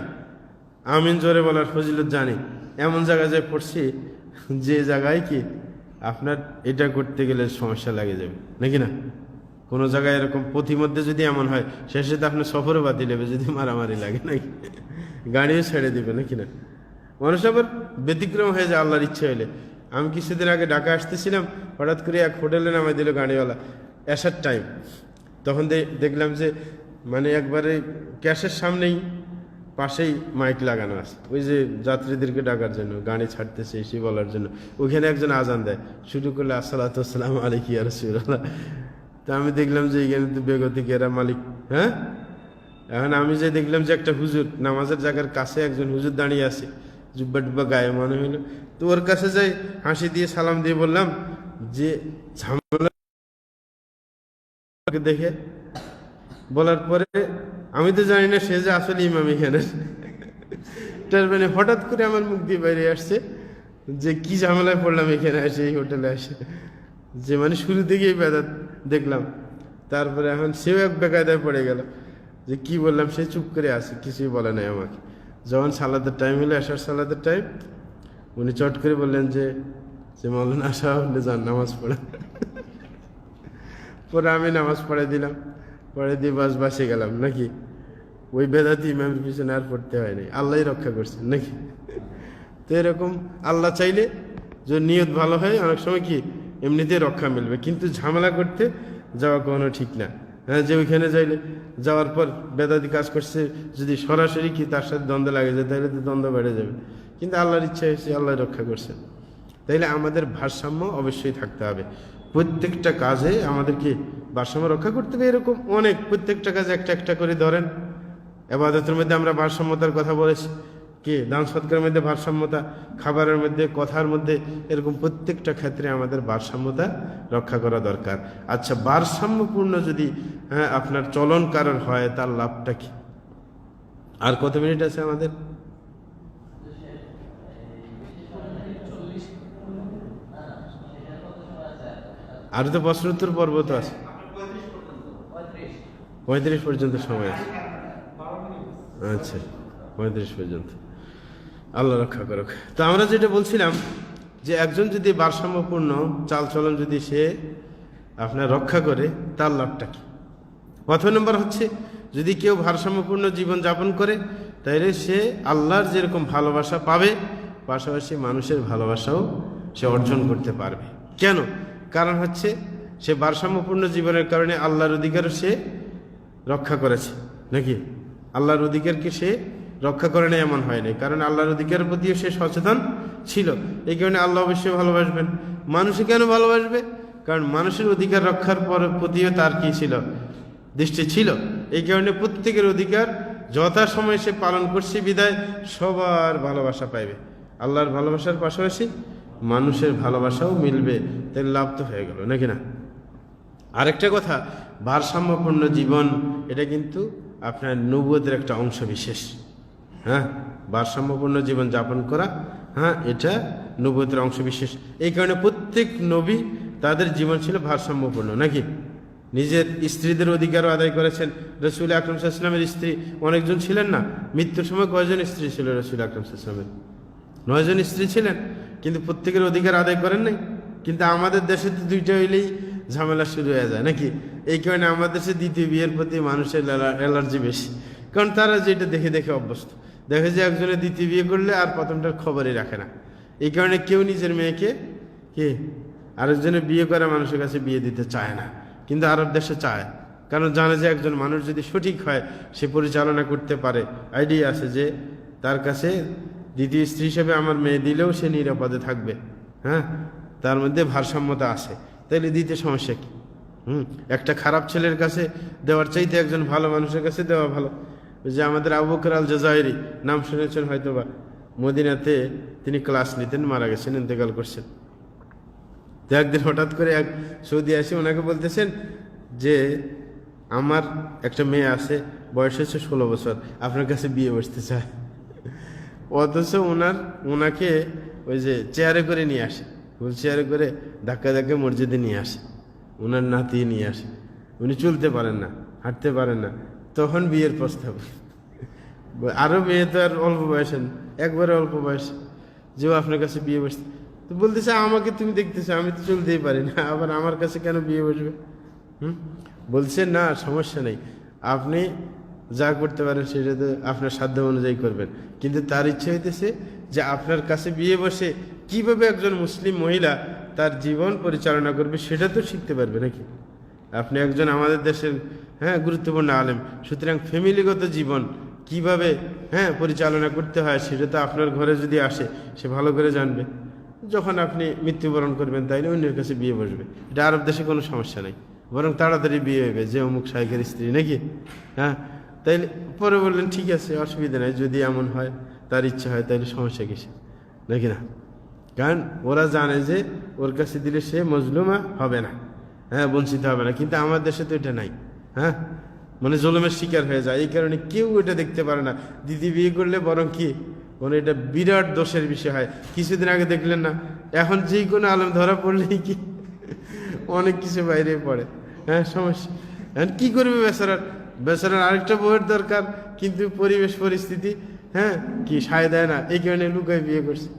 আমিন জোরে বলার ফজিলত জানি, এমন জায়গায় যে পড়ছি যে জায়গায় কি আপনার এটা করতে গেলে সমস্যা লাগে যাবে নাকি না। কোনো জায়গায় এরকম পথিমধ্যে যদি এমন হয় শেষে তো আপনার সফরও বাতিল হবে যদি মারামারি লাগে নাকি, গাড়িও ছেড়ে দিবে নাকি না। মানুষ আবার ব্যতিক্রম হয়ে যায় আল্লাহর ইচ্ছা হইলে। আমি কিছুদিন আগে ঢাকা আসতেছিলাম, হঠাৎ করে এক হোটেলে নামাই দিল গাড়িওয়ালা এসার টাইম। তখন দেখলাম যে মানে একবারে ক্যাশের সামনেই পাশেই মাইক লাগানো আছে, ওই যে যাত্রীদেরকে ডাকার জন্য, গাড়ি ছাড়তেছে এসে বলার জন্য। ওখানে একজন আজান দেয়, শুরু করলে আসসালাতু ওয়াসসালামু আলাইকা ইয়া রাসূলুল্লাহ। তা আমি দেখলাম যে এখানে তো বেগতিক এরা মালিক। হ্যাঁ, এখন আমি যে দেখলাম যে একটা হুজুর নামাজের জায়গার কাছে একজন হুজুর দাঁড়িয়ে আছে, জুব্বা টুব্বা গায়ে মনে হইলো, তো ওর কাছে যাই হাসি দিয়ে সালাম দিয়ে বললাম যে ঝামেলা দেখে। বলার পরে আমি তো জানি না সে যে আসলে ইমাম এখানে, তার মানে হঠাৎ করে আমার মুখ দিয়ে বাইরে আসছে যে কি ঝামেলায় পড়লাম এখানে আসে, এই হোটেলে আসে, যে মানে শুরু থেকেই বেদাত দেখলাম। তারপরে এখন সেও এক বেকায়দায় পড়ে গেল যে কি বললাম, সে চুপ করে আসে, কিছুই বলে নাই আমাকে। যখন সালাদের টাইম হলো, আসার সালাদের টাইম, উনি চট করে বললেন যে মাওলানা আসা হলে যান নামাজ পড়া। পরে আমি নামাজ পড়াই দিলাম, পড়ে দিয়ে বাসে গেলাম নাকি। ওই বেদাতি ইমামের পিছনে আর পড়তে হয় নাই, আল্লাহই রক্ষা করছেন নাকি। তো এরকম আল্লাহ চাইলে যে নিয়ত ভালো হয় অনেক সময় কি এমনিতেই রক্ষা মিলবে, কিন্তু ঝামেলা করতে যাওয়া কোনো ঠিক না। হ্যাঁ, যে ওইখানে যাওয়ার পর বেদাতি কাজ করছে, যদি সরাসরি কি তার সাথে দ্বন্দ্ব লাগে যায় তাহলে তো দ্বন্দ্ব বেড়ে যাবে। কিন্তু আল্লাহর ইচ্ছা হয়েছে, আল্লাহ রক্ষা করছেন। তাইলে আমাদের ভারসাম্য অবশ্যই থাকতে হবে, প্রত্যেকটা কাজে আমাদেরকে ভারসাম্য রক্ষা করতে হবে। এরকম অনেক প্রত্যেকটা কাজে একটা একটা করে ধরেন, ইবাদতের মধ্যে আমরা ভারসাম্যতার কথা বলেছি, কি দান সৎকারের মধ্যে ভারসাম্যতা, খাবারের মধ্যে, কথার মধ্যে, এরকম প্রত্যেকটা ক্ষেত্রে আমাদের ভারসাম্যতা রক্ষা করা দরকার। আচ্ছা, ভারসাম্যপূর্ণ যদি আপনার চলন কারণ হয় তার লাভটা কি? আর কত মিনিট আছে আমাদের? আর তো প্রশ্ন উত্তর পর্ব তো আছে, 35 পর্যন্ত সময় আছে। আচ্ছা, 35 পর্যন্ত, আল্লাহ রক্ষা করুক। তো আমরা যেটা বলছিলাম যে একজন যদি ভারসাম্যপূর্ণ চালচলন যদি সে আপনার রক্ষা করে তার লাভটা কি? প্রথম নম্বর হচ্ছে, যদি কেউ ভারসাম্যপূর্ণ জীবন যাপন করে তাহলে সে আল্লাহর যেরকম ভালোবাসা পাবে, পাশাপাশি মানুষের ভালোবাসাও সে অর্জন করতে পারবে। কেন? কারণ হচ্ছে সে ভারসাম্যপূর্ণ জীবনের কারণে আল্লাহর অধিকারও সে রক্ষা করেছে নাকি। আল্লাহর অধিকারকে সে রক্ষা করে নেই এমন হয় নাই, কারণ আল্লাহর অধিকারের প্রতিও সে সচেতন ছিল। এই কারণে আল্লাহ অবশ্যই ভালোবাসবেন। মানুষে কেন ভালোবাসবে? কারণ মানুষের অধিকার রক্ষার প্রতিও তার কি ছিল? দৃষ্টি ছিল। এই কারণে প্রত্যেকের অধিকার যথাসময়ে সে পালন করছে বিদায় সবার ভালোবাসা পাইবে। আল্লাহর ভালোবাসার পাশাপাশি মানুষের ভালোবাসাও মিলবে, তাই লাভ তো হয়ে গেল নাকি না। আরেকটা কথা, ভারসাম্যপূর্ণ জীবন এটা কিন্তু আপনার নবুয়তের একটা অংশ বিশেষ। হ্যাঁ, ভারসাম্যপূর্ণ জীবন যাপন করা, হ্যাঁ, এটা নবুয়তের অংশ বিশেষ। এই কারণে প্রত্যেক নবী তাদের জীবন ছিল ভারসাম্যপূর্ণ নাকি। নিজের স্ত্রীদের অধিকারও আদায় করেছেন। রসুল আকরাম সাল্লাল্লাহু আলাইহি ওয়াসাল্লামের স্ত্রী অনেকজন ছিলেন না? মৃত্যুর সময় কয়জন স্ত্রী ছিল রসুল আকরাম সাল্লাল্লাহু আলাইহি ওয়াসাল্লামের? 9 জন স্ত্রী ছিলেন, কিন্তু প্রত্যেকের অধিকার আদায় করেন নাই। কিন্তু আমাদের দেশে তো 2টা হইলেই ঝামেলা শুরু হয়ে যায় নাকি। এই কারণে আমাদের দেশে দ্বিতীয় বিয়ের প্রতি মানুষের অ্যালার্জি বেশি, কারণ তারা যেটা দেখে দেখে অভ্যস্ত। দেখে যে একজনের দ্বিতীয় বিয়ে করলে আর প্রথমটার খবরই রাখে না। এই কারণে কেউ নিজের মেয়েকে কি আরেকজনের বিয়ে করা মানুষের কাছে বিয়ে দিতে চায় না, কিন্তু আরব দেশে চায়। কারণ জানে যে একজন মানুষ যদি সঠিক হয়, সে পরিচালনা করতে পারে, আইডিয়া আছে যে তার কাছে দ্বিতীয় স্ত্রী হিসেবে আমার মেয়ে দিলেও সে নিরাপদে থাকবে। হ্যাঁ, তার মধ্যে ভারসাম্যতা আছে, তাইলে দিতে সমস্যা কি? একটা খারাপ ছেলের কাছে দেওয়ার চাইতে একজন ভালো মানুষের কাছে দেওয়া ভালো। যে আমাদের আবু বকর আল জাজাইরি, নাম শুনেছেন হয়তোবা, মদিনাতে তিনি ক্লাস নিতেন, মারা গেছেন, ইন্তেকাল করছেন। তো একদিন হঠাৎ করে এক সৌদি আসে, ওনাকে বলতেছেন যে আমার একটা মেয়ে আছে, বয়স হচ্ছে 16 বছর, আপনার কাছে বিয়ে বসতে চায়। অথচ ওনাকে ওই যে চেয়ারে করে নিয়ে আসে, হুইল চেয়ারে করে ধাক্কা ধাক্কা মসজিদে নিয়ে আসে, ওনার নাতি নিয়ে আসে। উনি চলতে পারেন না, হাঁটতে পারে না, তখন বিয়ের প্রস্তাব। আরো মেয়ে তো আর অল্প বয়সে না, একবারে অল্প বয়স, যে আপনার কাছে বিয়ে বসতে, তো বলতেছে আমাকে তুমি দেখতেছো, আমি তো চলতেই পারি না, আবার আমার কাছে কেন বিয়ে বসবে? বলছে না, সমস্যা নেই, আপনি যা করতে পারেন সেটা তো আপনার সাধ্য অনুযায়ী করবেন, কিন্তু তার ইচ্ছে হইতেছে যে আপনার কাছে বিয়ে বসে কিভাবে একজন মুসলিম মহিলা তার জীবন পরিচালনা করবে সেটা তো শিখতে পারবে নাকি? আপনি একজন আমাদের দেশের গুরুত্বপূর্ণ আলেম, সুতরাং ফ্যামিলিগত জীবন কিভাবে পরিচালনা করতে হয় সেটা তো আপনার ঘরে যদি আসে সে ভালো করে জানবে। যখন আপনি মৃত্যুবরণ করবেন তাইলে অন্যের কাছে বিয়ে বসবে, এটা আরব দেশে কোনো সমস্যা নেই, বরং তাড়াতাড়ি বিয়ে হবে, যে অমুক শাইখের স্ত্রী নাকি। তাইলে পরে বললেন ঠিক আছে, অসুবিধা নেই, যদি এমন হয় তার ইচ্ছা হয় তাইলে সমস্যা কিসে, নাকি না? কারণ ওরা জানে যে ওর কাছে দিলে সে মজলুমা হবে না, বঞ্চিত হবে না, কিন্তু আমার দেশে তো এটা নাই। মানে জুলুমের শিকার হয়ে যায়, এই কারণে কেউ এটা দেখতে পারে না। দিদি বিয়ে করলে বরং কি মানে এটা বিরাট দোষের বিষয় হয়। কিছুদিন আগে দেখলেন না, এখন যে কোনো আলেম ধরা পড়লেই কি অনেক কিছু বাইরে পড়ে, সমস্যা। এখন কি করবে বেচারার, বেচারার আরেকটা বউয়ের দরকার, কিন্তু পরিবেশ পরিস্থিতি কি সায় দেয় না, এই কারণে লুকায় বিয়ে করছে।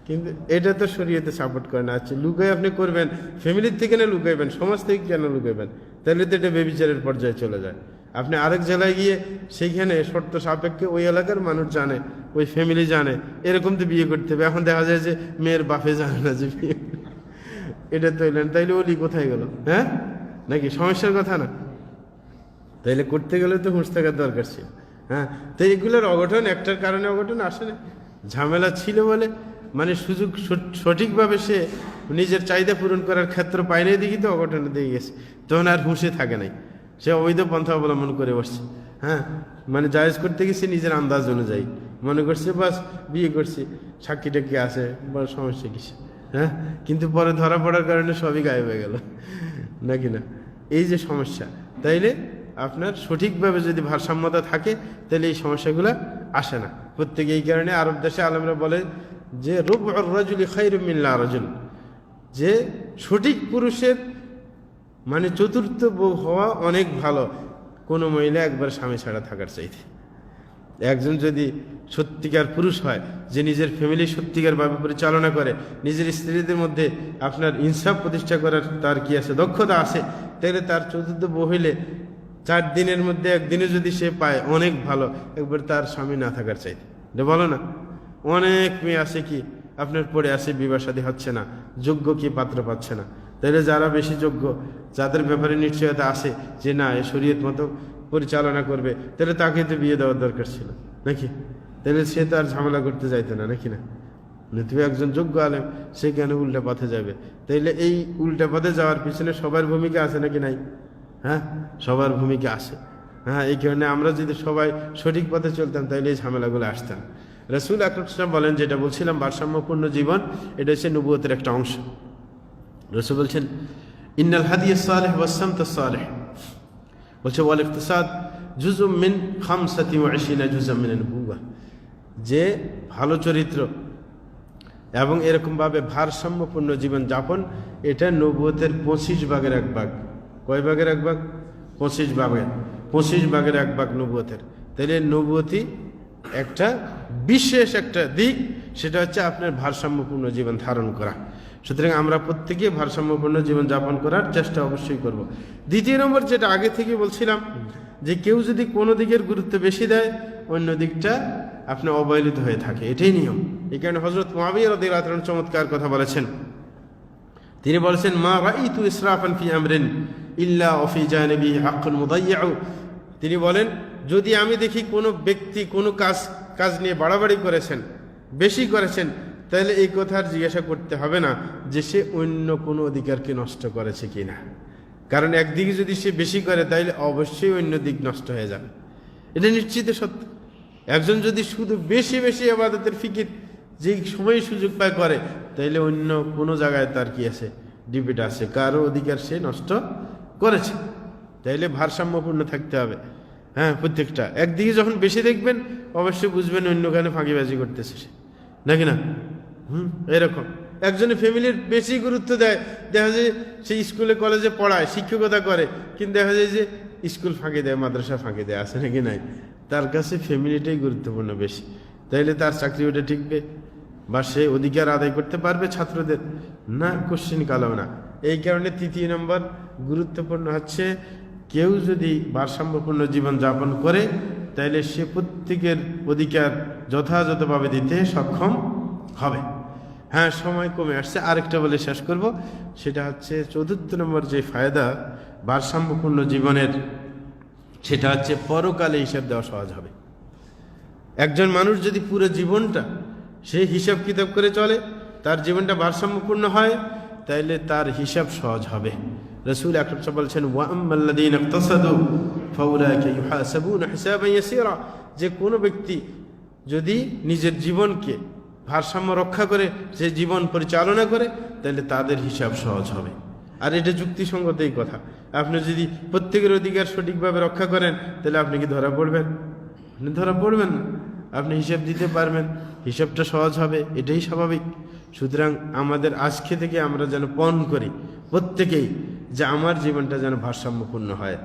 কিন্তু এটা তো শরীয়তে সাপোর্ট করে না। আচ্ছা, লুকাই আপনি করবেন, ফ্যামিলির থেকে না লুকাইবেন, সমাজ থেকে কেন লুকাইবেন? তাহলে তো এটা বেবিচারের পর্যায়ে চলে যায়। আপনি আরেক জেলায় গিয়ে সেইখানে শর্ত সাপেক্ষে ওই এলাকার মানুষ জানে, ওই ফ্যামিলি জানে, এরকম তো বিয়ে করতে হবে। এখন দেখা যায় যে মেয়ের বাপে জানে না যে বিয়ে, এটা তো এলেন, তাইলে ওলি কোথায় গেল? নাকি সমস্যার কথা না? তাইলে করতে গেলে তো হুঁশ থাকার দরকার ছিল। তো এগুলোর অঘটন একটার কারণে অঘটন আসে না, ঝামেলা ছিল বলে, মানে সুযোগ সঠিকভাবে সে নিজের চাহিদা পূরণ করার ক্ষেত্র পায় নাই, দেখি তো অঘটনে দিয়ে গেছে, তখন আর হুঁশে থাকে নাই, সে অবৈধ পন্থা অবলম্বন করে বসছে। মানে জায়েজ করতে গেছে নিজের আন্দাজ অনুযায়ী, মনে করছে বাস বিয়ে করছি, সাক্ষী টাক্ষী আছে, বড় সমস্যা কিসে। কিন্তু পরে ধরা পড়ার কারণে সবই গায়েব হয়ে গেল, নাকি না? এই যে সমস্যা, তাইলে আপনার সঠিকভাবে যদি ভারসাম্যতা থাকে তাহলে এই সমস্যাগুলো আসে না প্রত্যেকে। এই কারণে আরব দেশে আলেমরা বলে যে রুবউর রাজুলি খায়রুম মিন লা রাজুল, যে সঠিক পুরুষের মানে চতুর্থ বউ হওয়া অনেক ভালো কোনো মহিলা একবার স্বামী ছাড়া থাকার চাইতে। একজন যদি সত্যিকার পুরুষ হয়, যে নিজের ফ্যামিলি সত্যিকারভাবে পরিচালনা করে, নিজের স্ত্রীদের মধ্যে আপনার ইনসাফ প্রতিষ্ঠা করার তার কি আছে, দক্ষতা আছে, তাহলে তার চতুর্থ বউ হইলে 4 দিনের মধ্যে একদিনে যদি সে পায় অনেক ভালো, একবার তার স্বামী না থাকার চাইতে। এটা বলো না, অনেক মেয়ে আছে কি আপনার পড়ে আছে, বিবাহ শাদী হচ্ছে না, যোগ্য কি পাত্র পাচ্ছে না। তাহলে যারা বেশি যোগ্য, যাদের ব্যাপারে নিশ্চয়তা আছে যে না এ শরীয়ত মতো পরিচালনা করবে, তাহলে তাকে তো বিয়ে দেওয়ার দরকার ছিল নাকি? তাহলে সে তো আর ঝামেলা করতে চাইতো না, নাকি না? তুমি একজন যোগ্য আলেম, সে কেন উল্টা পথে যাবে? তাইলে এই উল্টা পথে যাওয়ার পিছনে সবার ভূমিকা আছে নাকি নাই? সবার ভূমিকা আছে। এই কারণে আমরা যদি সবাই সঠিক পথে চলতাম তাইলে এই ঝামেলাগুলো আসতাম। রাসূল আকরাম সাল্লাল্লাহু আলাইহি ওয়াসাল্লাম বলেন, যেটা বলছিলাম ভারসাম্যপূর্ণ জীবন, এটা হচ্ছে নবুয়তের একটা অংশ। রাসূল বলছেন ইন্নাল হাদিয়াস সালিহ ওয়াস সামতাস সালিহ, বলছে ওয়াল ইকতিসাদ জুজুম মিন 25 জুজুম মিন নবুওয়াহ, যে ভালো চরিত্র এবং এরকমভাবে ভারসাম্যপূর্ণ জীবন যাপন, এটা নবুয়তের 25 ভাগের 1 ভাগ। কয় ভাগের 1 ভাগ? 25 ভাগের 1 ভাগ নবুয়তের। তাহলে নবুয়তি একটা বিশেষ একটা দিক, সেটা হচ্ছে আপনার ভারসাম্যপূর্ণ জীবন ধারণ করা। সুতরাং আমরা প্রত্যেকে ভারসাম্যপূর্ণ জীবন যাপন করার চেষ্টা অবশ্যই করব। দ্বিতীয় নম্বর, যেটা আগে থেকে বলছিলাম, যে কেউ যদি কোনো দিকের গুরুত্ব বেশি দেয়, অন্য দিকটা আপনার অবহেলিত হয়ে থাকে, এটাই নিয়ম। এই কারণে হযরত মুআবিয়া রাদিয়াল্লাহু আনহু চমৎকার কথা বলেছেন। তিনি বলেছেন মা রাইতু ইসরাফান ফি আমরিন ইল্লা ওয়া ফি জানিবিহি হাক্কুন মুদায়্যিউ। তিনি বলেন, যদি আমি দেখি কোনো ব্যক্তি কোনো কাজ নিয়ে বাড়াবাড়ি করেছেন, বেশি করেছেন, তাহলে এই কথার জিজ্ঞাসা করতে হবে না যে সে অন্য কোনো অধিকারকে নষ্ট করেছে কিনা। কারণ একদিকে যদি সে বেশি করে তাহলে অবশ্যই অন্য দিক নষ্ট হয়ে যাবে, এটা নিশ্চিত সত্য। একজন যদি শুধু বেশি বেশি ইবাদতের ফিকির যে সময় সুযোগ পায় করে, তাইলে অন্য কোনো জায়গায় তার কি আছে, ডিবেট আছে, কারো অধিকার সে নষ্ট করেছে। তাইলে ভারসাম্যপূর্ণ থাকতে হবে। প্রত্যেকটা একদিকে যখন বেশি দেখবেন, অবশ্যই বুঝবেন অন্যখানে ফাঁকিবাজি করতেছে সে, নাকি না? এরকম একজনের ফ্যামিলির বেশি গুরুত্ব দেয়, দেখা যায় সে স্কুলে কলেজে পড়ায়, শিক্ষকতা করে, কিন্তু দেখা যায় যে স্কুল ফাঁকি দেয়, মাদ্রাসা ফাঁকি দেয়, আছে নাকি নাই? তার কাছে ফ্যামিলিটাই গুরুত্বপূর্ণ বেশি। তাইলে তার চাকরি ওটা টিকবে বা সে অধিকার আদায় করতে পারবে ছাত্রদের? না, কোশ্চিন কালাও না। এই কারণে তৃতীয় নম্বর গুরুত্বপূর্ণ হচ্ছে, কেউ যদি ভারসাম্যপূর্ণ জীবন যাপন করে তাইলে সে প্রত্যেকের অধিকার যথাযথভাবে দিতে সক্ষম হবে। হ্যাঁ, সময় কমে আসছে, আরেকটা বলে শেষ করব। সেটা হচ্ছে চতুর্থ নম্বর যে ফায়দা ভারসাম্যপূর্ণ জীবনের, সেটা হচ্ছে পরকালে হিসাব দেওয়া সহজ হবে। একজন মানুষ যদি পুরো জীবনটা সে হিসাব কিতাব করে চলে, তার জীবনটা ভারসাম্যপূর্ণ হয়, তাইলে তার হিসাব সহজ হবে। রাসূল আকরাম সাল্লাল্লাহু আলাইহি ওয়াসাল্লাম বলছেন, ওয়া আম্মাল্লাযীনা ইকতাসাদু ফাউলাইকা ইউহাসাবুনা হিসাবান ইয়াসীরা, যে কোনো ব্যক্তি যদি নিজের জীবনকে ভারসাম্য রক্ষা করে সে জীবন পরিচালনা করে, তাহলে তাদের হিসাব সহজ হবে। আর এটা যুক্তিসঙ্গত এই কথা। আপনি যদি প্রত্যেকের অধিকার সঠিকভাবে রক্ষা করেন, তাহলে আপনি কি ধরা পড়বেন? আপনি ধরা পড়বেন না, আপনি হিসাব দিতে পারবেন, হিসাবটা সহজ হবে, এটাই স্বাভাবিক। সুতরাং আমাদের আজকে থেকে আমরা যেন পণ করি প্রত্যেকেই, যে আমার জীবনটা যেন ভারসাম্যপূর্ণ হয়।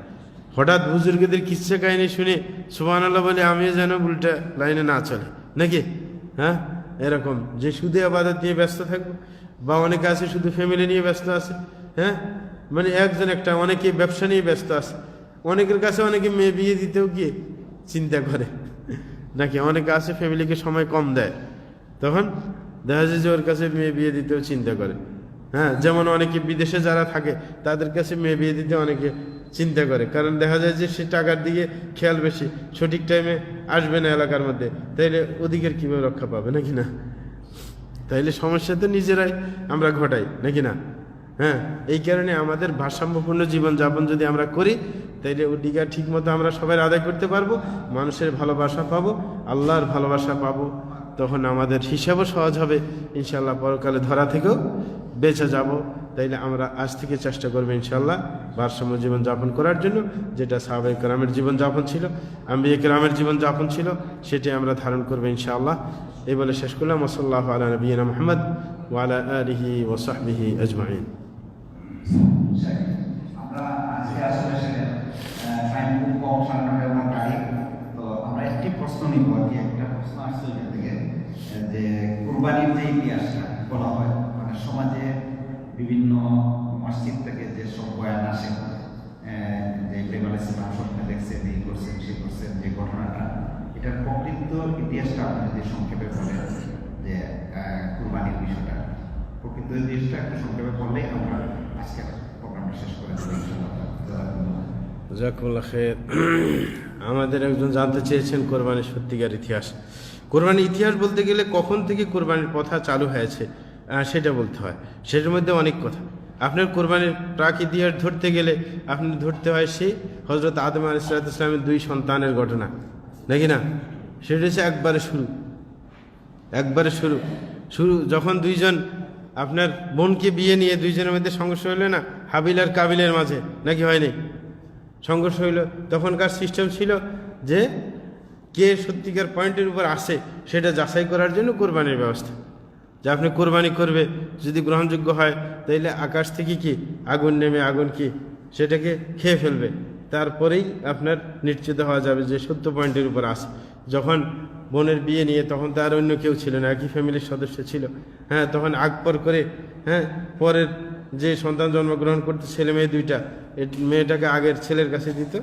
হঠাৎ বুজুর্গদের কিচ্ছা কাহিনী শুনে সুবহানাল্লাহ বলে আমিও যেন উল্টা লাইনে না চলে, নাকি? হ্যাঁ, এরকম যে শুধু ইবাদত নিয়ে ব্যস্ত থাকবো, বা অনেকে আছে শুধু ফ্যামিলি নিয়ে ব্যস্ত আছে। হ্যাঁ, মানে একজন একটা, অনেকে ব্যবসা নিয়ে ব্যস্ত আছে, অনেকের কাছে অনেকে মেয়ে বিয়ে দিতেও গিয়ে চিন্তা করে, নাকি? অনেকে আছে ফ্যামিলিকে সময় কম দেয়, তখন দেখা যায় যে ওর কাছে মেয়ে বিয়ে দিতেও চিন্তা করে। হ্যাঁ, যেমন অনেকে বিদেশে যারা থাকে তাদের কাছে মেয়ে বিয়ে দিতে অনেকে চিন্তা করে, কারণ দেখা যায় যে সে টাকার দিকে খেয়াল বেশি, সঠিক টাইমে আসবে না এলাকার মধ্যে, তাইলে অধিকার কীভাবে রক্ষা পাবে, নাকি না? তাইলে সমস্যা তো নিজেরাই আমরা ঘটাই, নাকি না? হ্যাঁ, এই কারণে আমাদের ভারসাম্যপূর্ণ জীবনযাপন যদি আমরা করি, তাইলে অধিকার ঠিক মতো আমরা সবাই আদায় করতে পারবো, মানুষের ভালোবাসা পাবো, আল্লাহর ভালোবাসা পাবো, তখন আমাদের হিসাবও সহজ হবে, ইনশাআল্লাহ পরকালে ধরা থেকেও বেঁচে যাব। তাইলে আমরা আজ থেকে চেষ্টা করবো ইনশাআল্লাহ ভারসাম্য জীবনযাপন করার জন্য, যেটা সাহাবায়ে কেরামের জীবনযাপন ছিল, আম্বিয়া কেরামের জীবনযাপন ছিল, সেটি আমরা ধারণ করবো ইনশাআল্লাহ। এই বলে শেষ করলাম। সাল্লাল্লাহু আলা নবিয়িনা মুহাম্মদ ওয়া আলা আলিহি ওয়া সাহবিহি আজমাইন। আমরা আজকে আসলে টাইম খুব কম, 9:30 আমার গাড়ি, তো আমরা একটি প্রশ্ন নিব আর কি। একটা প্রশ্ন আসছে এখান থেকে, যে কুরবানির যে ইতিহাসটা বলা হয়, মানে সমাজে বিভিন্ন মসজিদ থেকে যে সব বয়ান আসে, যে ইব্রাহিম আলাইহিস সালাম স্বপ্নে দেখছেন, এই করছেন, সে করছেন, যে ঘটনাটা, এটার প্রকৃত ইতিহাসটা আপনি যদি সংক্ষেপে বলেন, যে কুরবানির বিষয়টা, প্রকৃত ইতিহাসটা একটু সংক্ষেপে বললেই আমরা আজকে প্রোগ্রামটা শেষ করে দেবো ইনশাআল্লাহ। জাযাকুমুল্লাহ খাইর। আমাদের একজন জানতে চেয়েছেন কোরবানির সত্যিকার ইতিহাস। কোরবানির ইতিহাস বলতে গেলে কখন থেকে কোরবানির প্রথা চালু হয়েছে সেটা বলতে হয়। সেটার মধ্যে অনেক কথা। আপনার কোরবানির প্রাক ইতিহাস ধরতে গেলে আপনি ধরতে হয় সেই হযরত আদম আলাইহিস সালামের 2 সন্তানের ঘটনা, নাকি না? সেটা হচ্ছে একবারে শুরু যখন দুইজন আপনার বোনকে বিয়ে নিয়ে দুইজনের মধ্যে সংঘর্ষ হইল না, হাবিল আর কাবিলের মাঝে, নাকি হয়নি? সংঘর্ষ হইল, তখনকার সিস্টেম ছিল যে কে সত্যিকার পয়েন্টের উপর আসে সেটা যাচাই করার জন্য কোরবানির ব্যবস্থা, যে আপনি কোরবানি করবে, যদি গ্রহণযোগ্য হয় তাইলে আকাশ থেকে কি আগুন নেমে আগুন কি সেটাকে খেয়ে ফেলবে, তারপরেই আপনার নিশ্চিত হওয়া যাবে যে সত্য পয়েন্টের উপর আসে। যখন বোনের বিয়ে নিয়ে, তখন তো আর অন্য কেউ ছিল না, একই ফ্যামিলির সদস্য ছিল। হ্যাঁ, তখন আগ পর করে, হ্যাঁ, পরের যে সন্তান জন্মগ্রহণ করতে ছেলে মেয়ে দুইটা, মেয়েটাকে আগের ছেলের কাছে দিত,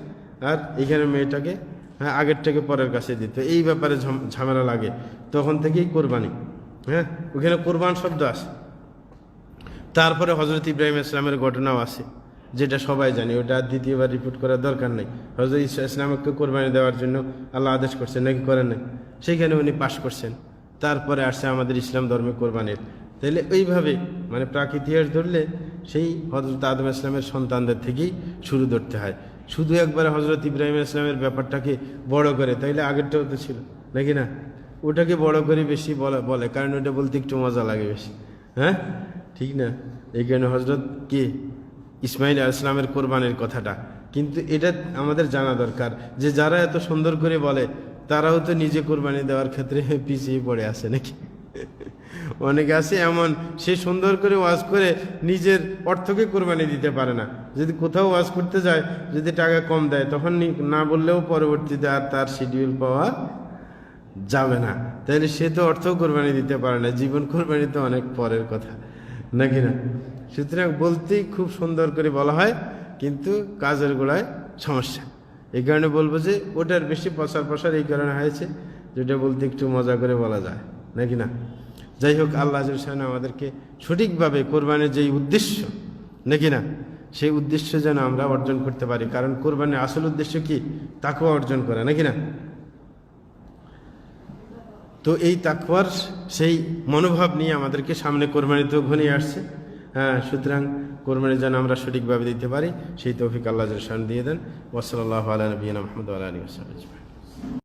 আর এখানে মেয়েটাকে হ্যাঁ আগেরটাকে পরের কাছে দিত। এই ব্যাপারে ঝামেলা লাগে, তখন থেকেই কোরবানি। হ্যাঁ, ওখানে কোরবান শব্দ আসে। তারপরে হযরত ইব্রাহিম ইসলামের ঘটনাও আছে, যেটা সবাই জানি, ওটা দ্বিতীয়বার রিপিট করার দরকার নেই। হযরত ঈসা ইসলামকে কোরবানি দেওয়ার জন্য আল্লাহ আদেশ করছেন, নাকি করেন নাই? সেইখানে উনি পাশ করছেন। তারপরে আসছে আমাদের ইসলাম ধর্মে কোরবানির। তাইলে ওইভাবে মানে প্রাক ইতিহাস ধরলে সেই হযরত আদম ইসলামের সন্তানদের থেকেই শুরু ধরতে হয়। শুধু একবারে হযরত ইব্রাহিম ইসলামের ব্যাপারটাকে বড় করে, তাইলে আগেরটাও তো ছিল, নাকি না? ওটাকে বড় করে বেশি বলে, কারণ ওটা বলতে একটু মজা লাগে বেশি। হ্যাঁ, ঠিক না? এই কারণে হযরত কি ইসমাইল আলাইহিস সালামের কোরবানির কথাটা, কিন্তু এটা আমাদের জানা দরকার যে যারা এত সুন্দর করে বলে তারাও তো নিজে কোরবানি দেওয়ার ক্ষেত্রে পিছিয়ে পড়ে আছে, নাকি? অনেকে আছে এমন, সে সুন্দর করে ওয়াজ করে নিজের অর্থকে কোরবানি দিতে পারে না। যদি কোথাও ওয়াজ করতে যায়, যদি টাকা কম দেয়, তখন না বললেও পরবর্তীতে আর তার শিডিউল পাওয়া যাবে না। তাহলে সে তো অর্থ কোরবানি দিতে পারে না, জীবন কোরবানি তো অনেক পরের কথা, নাকি না? সুতরাং বলতেই খুব সুন্দর করে বলা হয়, কিন্তু কাজের গোড়ায় সমস্যা। এই কারণে বলবো যে ওটার বেশি প্রচার প্রসার এই কারণে হয়েছে, যেটা বলতে একটু মজা করে বলা যায়, নাকি না? যাই হোক, আল্লাহ জাল্লাহু আমাদেরকে সঠিকভাবে কোরবানির যেই উদ্দেশ্য, নাকি না, সেই উদ্দেশ্য যেন আমরা অর্জন করতে পারি। কারণ কোরবানির আসল উদ্দেশ্য কি? তাকওয়া অর্জন করা, নাকি না? তো এই তাকওয়ার সেই মনোভাব নিয়ে আমাদেরকে সামনে কোরবানিতেও ঘনিয়ে আসছে। হ্যাঁ, সুতরাং কোরবানি যেন আমরা সঠিকভাবে দিতে পারি, সেই তৌফিক আল্লাহ জাল্লাহু দিয়ে দেন। ওয়া সাল্লাল্লাহু আলা নবিয়িনা মুহাম্মদ ওয়া আলা আলিহি ওয়া সাহবিহি।